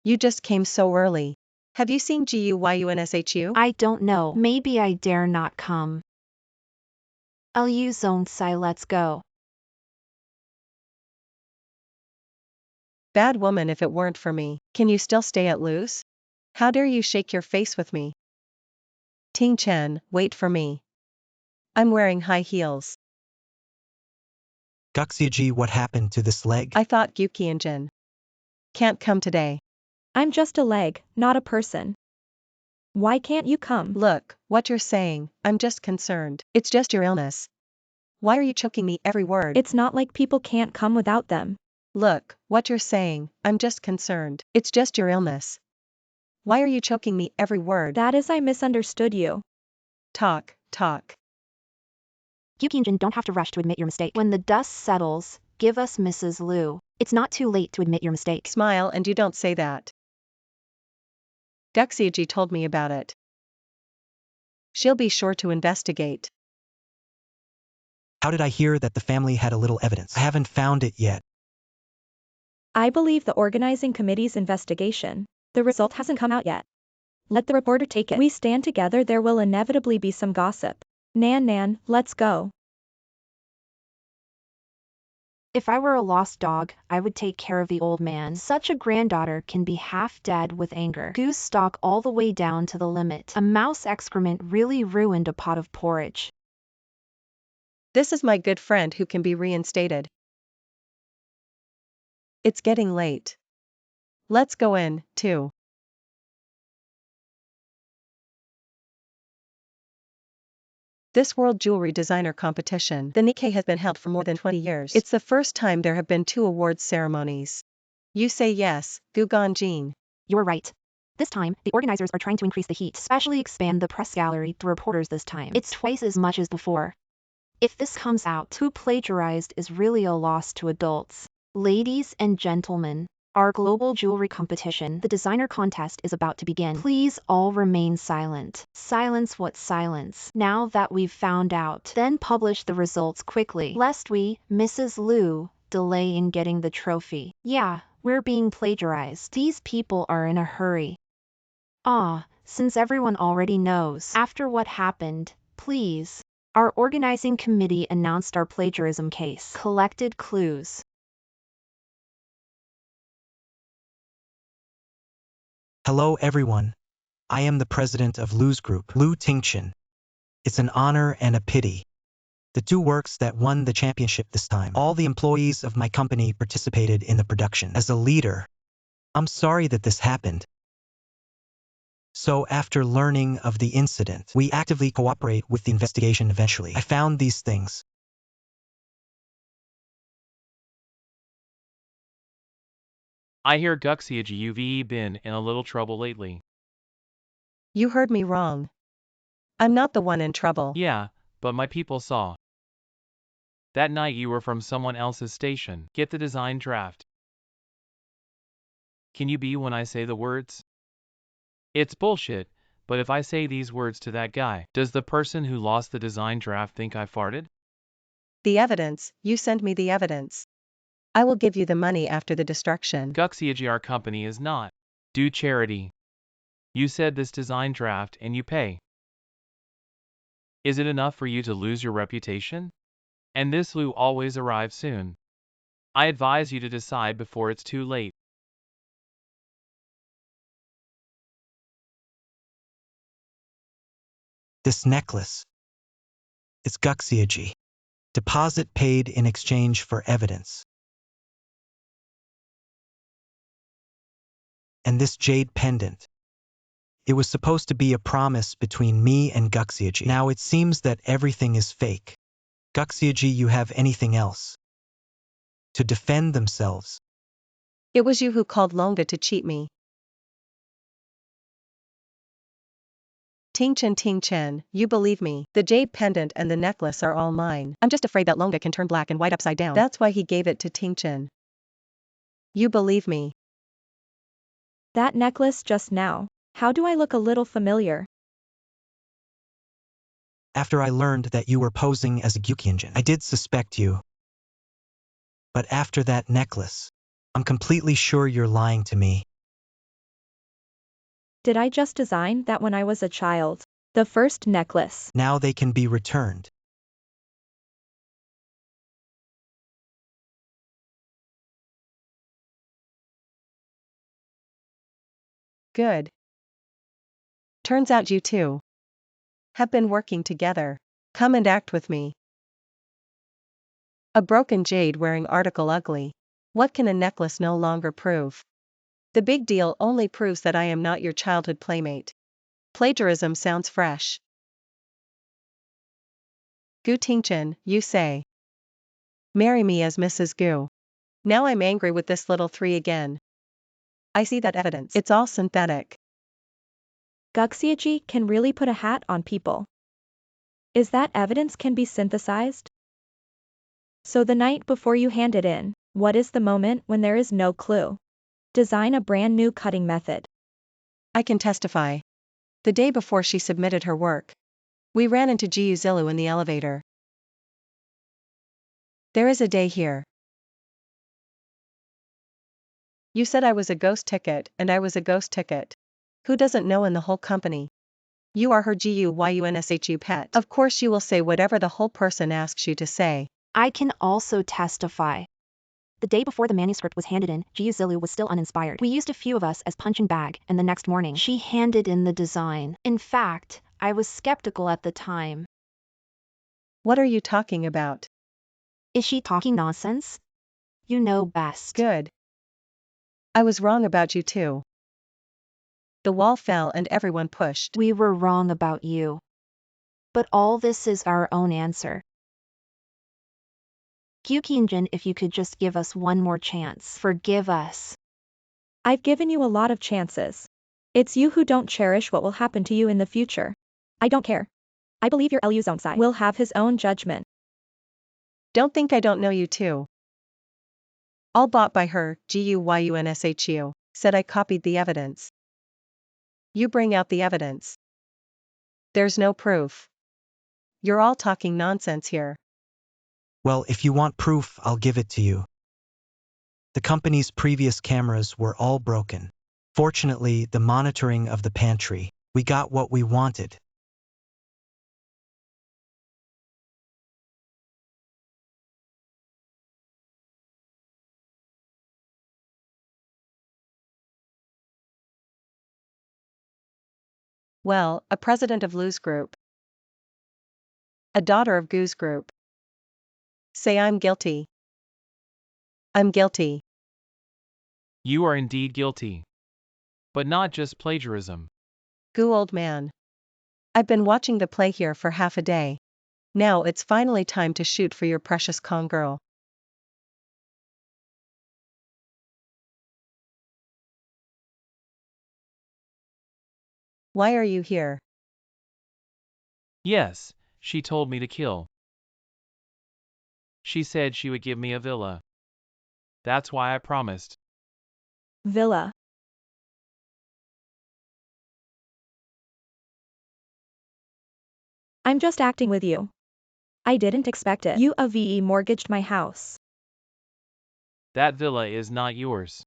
You just came so early. Have you seen GUYUNSHU? I don't know. Maybe I dare not come. Liu Zongcai, let's go. Bad woman if it weren't for me. Can you still stay at Lu's? How dare you shake your face with me? Ting Chen, wait for me. I'm wearing high heels. Guxiaji, what happened to this leg? I thought Gyuqianjin can't come today. I'm just a leg, not a person. Why can't you come? Look, what you're saying, I'm just concerned. It's just your illness. Why are you choking me every word? It's not like people can't come without them. Look, what you're saying, I'm just concerned. It's just your illness. Why are you choking me every word? That is, I misunderstood you. Talk. Gyuqianjin, don't have to rush to admit your mistake. When the dust settles, give us Mrs. Liu. It's not too late to admit your mistake. Smile and you don't say that. Guxiaji told me about it. She'll be sure to investigate. How did I hear that the family had a little evidence? I haven't found it yet. I believe the organizing committee's investigation. The result hasn't come out yet. Let the reporter take it. We stand together, there will inevitably be some gossip. Nan, let's go. If I were a lost dog, I would take care of the old man. Such a granddaughter can be half dead with anger. Goose stock all the way down to the limit. A mouse excrement really ruined a pot of porridge. This is my good friend who can be reinstated. It's getting late. Let's go in, too. This World Jewelry Designer Competition, the Nikkei, has been held for more than 20 years. It's the first time there have been 2 awards ceremonies. You say yes, Gu Ganjin. You're right. This time, the organizers are trying to increase the heat, especially expand the press gallery to reporters this time. It's twice as much as before. If this comes out, who plagiarized is really a loss to adults. Ladies and gentlemen, our global jewelry competition, the designer contest, is about to begin. Please all remain silent. Silence? What silence? Now that we've found out, then publish the results quickly, lest we, Mrs. Liu, delay in getting the trophy. Yeah, we're being plagiarized. These people are in a hurry. Since everyone already knows, after what happened, please. Our organizing committee announced our plagiarism case. Collected clues. Hello everyone. I am the president of Lu's group, Lu Tingchen. It's an honor and a pity. The 2 works that won the championship this time. All the employees of my company participated in the production. As a leader, I'm sorry that this happened. So after learning of the incident, we actively cooperate with the investigation eventually. I found these things. I hear Guxiaji you've been in a little trouble lately. You heard me wrong. I'm not the one in trouble. Yeah, but my people saw. That night you were from someone else's station. Get the design draft. Can you be when I say the words? It's bullshit, but if I say these words to that guy, does the person who lost the design draft think I farted? The evidence, you send me the evidence. I will give you the money after the destruction. Guxiaji, our company is not. Do charity. You said this design draft and you pay. Is it enough for you to lose your reputation? And this Lu always arrives soon. I advise you to decide before it's too late. This necklace. It's Guxiaji. Deposit paid in exchange for evidence. And this jade pendant. It was supposed to be a promise between me and Guxiaji. Now it seems that everything is fake. Guxiaji, you have anything else? To defend themselves. It was you who called Longa to cheat me. Ting Chen, you believe me. The jade pendant and the necklace are all mine. I'm just afraid that Longa can turn black and white upside down. That's why he gave it to Ting Chen. You believe me. That necklace just now. How do I look a little familiar? After I learned that you were posing as a Gyukyinjin, I did suspect you. But after that necklace, I'm completely sure you're lying to me. Did I just design that when I was a child? The first necklace. Now they can be returned. Good. Turns out you two have been working together. Come and act with me. A broken jade wearing article ugly. What can a necklace no longer prove? The big deal only proves that I am not your childhood playmate. Plagiarism sounds fresh. Gu Tingchen, you say. Marry me as Mrs. Gu. Now I'm angry with this little three again. I see that evidence. It's all synthetic. Guxiaji can really put a hat on people. Is that evidence can be synthesized? So the night before you hand it in, what is the moment when there is no clue? Design a brand new cutting method. I can testify. The day before she submitted her work, we ran into Jiuzilu in the elevator. There is a day here. You said I was a ghost ticket and I was a ghost ticket. Who doesn't know in the whole company? You are her GUYUNSHU pet. Of course you will say whatever the whole person asks you to say. I can also testify. The day before the manuscript was handed in, Jiuzilu was still uninspired. We used a few of us as punching bag, and the next morning, she handed in the design. In fact, I was skeptical at the time. What are you talking about? Is she talking nonsense? You know best. Good. I was wrong about you too. The wall fell and everyone pushed. We were wrong about you. But all this is our own answer. Gyukyinjin, if you could just give us one more chance. Forgive us. I've given you a lot of chances. It's you who don't cherish what will happen to you in the future. I don't care. I believe your Lu's own side will have his own judgment. Don't think I don't know you too. All bought by her, GUYUNSHU, said I copied the evidence. You bring out the evidence. There's no proof. You're all talking nonsense here. Well, if you want proof, I'll give it to you. The company's previous cameras were all broken. Fortunately, the monitoring of the pantry, we got what we wanted. Well, a president of Lu's group. A daughter of Gu's group. Say I'm guilty. I'm guilty. You are indeed guilty. But not just plagiarism. Gu old man. I've been watching the play here for half a day. Now it's finally time to shoot for your precious Kong girl. Why are you here? Yes, she told me to kill. She said she would give me a villa. That's why I promised. Villa. I'm just acting with you. I didn't expect it. You mortgaged my house. That villa is not yours.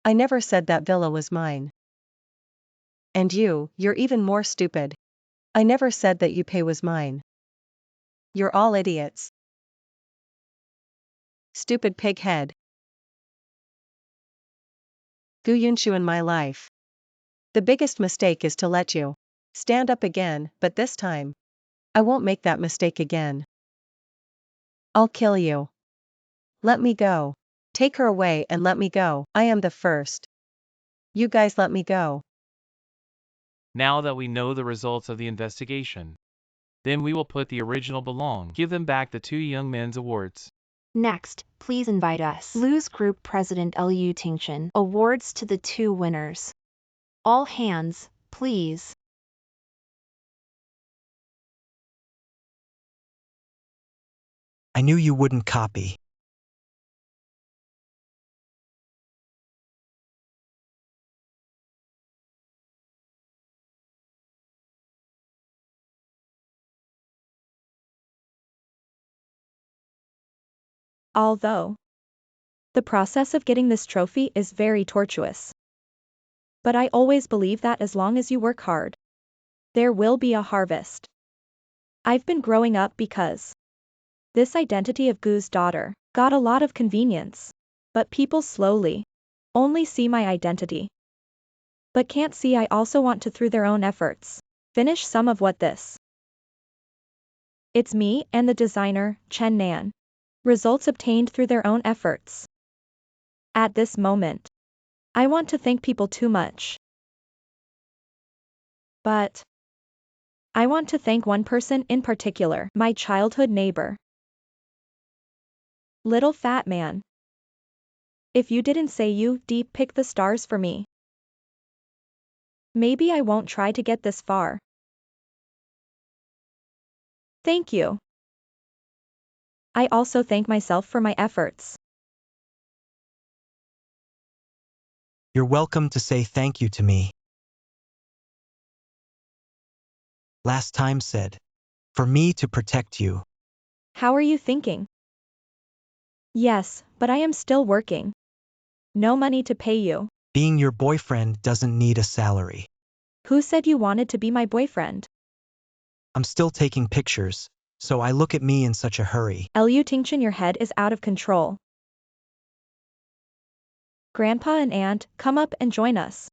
I never said that villa was mine. And you're even more stupid. I never said that Yuppei was mine. You're all idiots. Stupid pig head. Gu Yunshu in my life. The biggest mistake is to let you stand up again, but this time, I won't make that mistake again. I'll kill you. Let me go. Take her away and let me go. I am the first. You guys let me go. Now that we know the results of the investigation, then we will put the original belong. Give them back the 2 young men's awards. Next, please invite us. Lu's Group President Liu Tingchen awards to the 2 winners. All hands, please. I knew you wouldn't copy. Although the process of getting this trophy is very tortuous. But I always believe that as long as you work hard, there will be a harvest. I've been growing up because this identity of Gu's daughter got a lot of convenience, but people slowly only see my identity, but can't see I also want to through their own efforts finish some of what this. It's me and the designer, Chen Nan. Results obtained through their own efforts. At this moment, I want to thank people too much. But I want to thank one person in particular, my childhood neighbor. Little fat man. If you didn't say you deep pick the stars for me, maybe I won't try to get this far. Thank you. I also thank myself for my efforts. You're welcome to say thank you to me. Last time said, for me to protect you. How are you thinking? Yes, but I am still working. No money to pay you. Being your boyfriend doesn't need a salary. Who said you wanted to be my boyfriend? I'm still taking pictures, so I look at me in such a hurry. Liu Tingchen, your head is out of control. Grandpa and Aunt, come up and join us.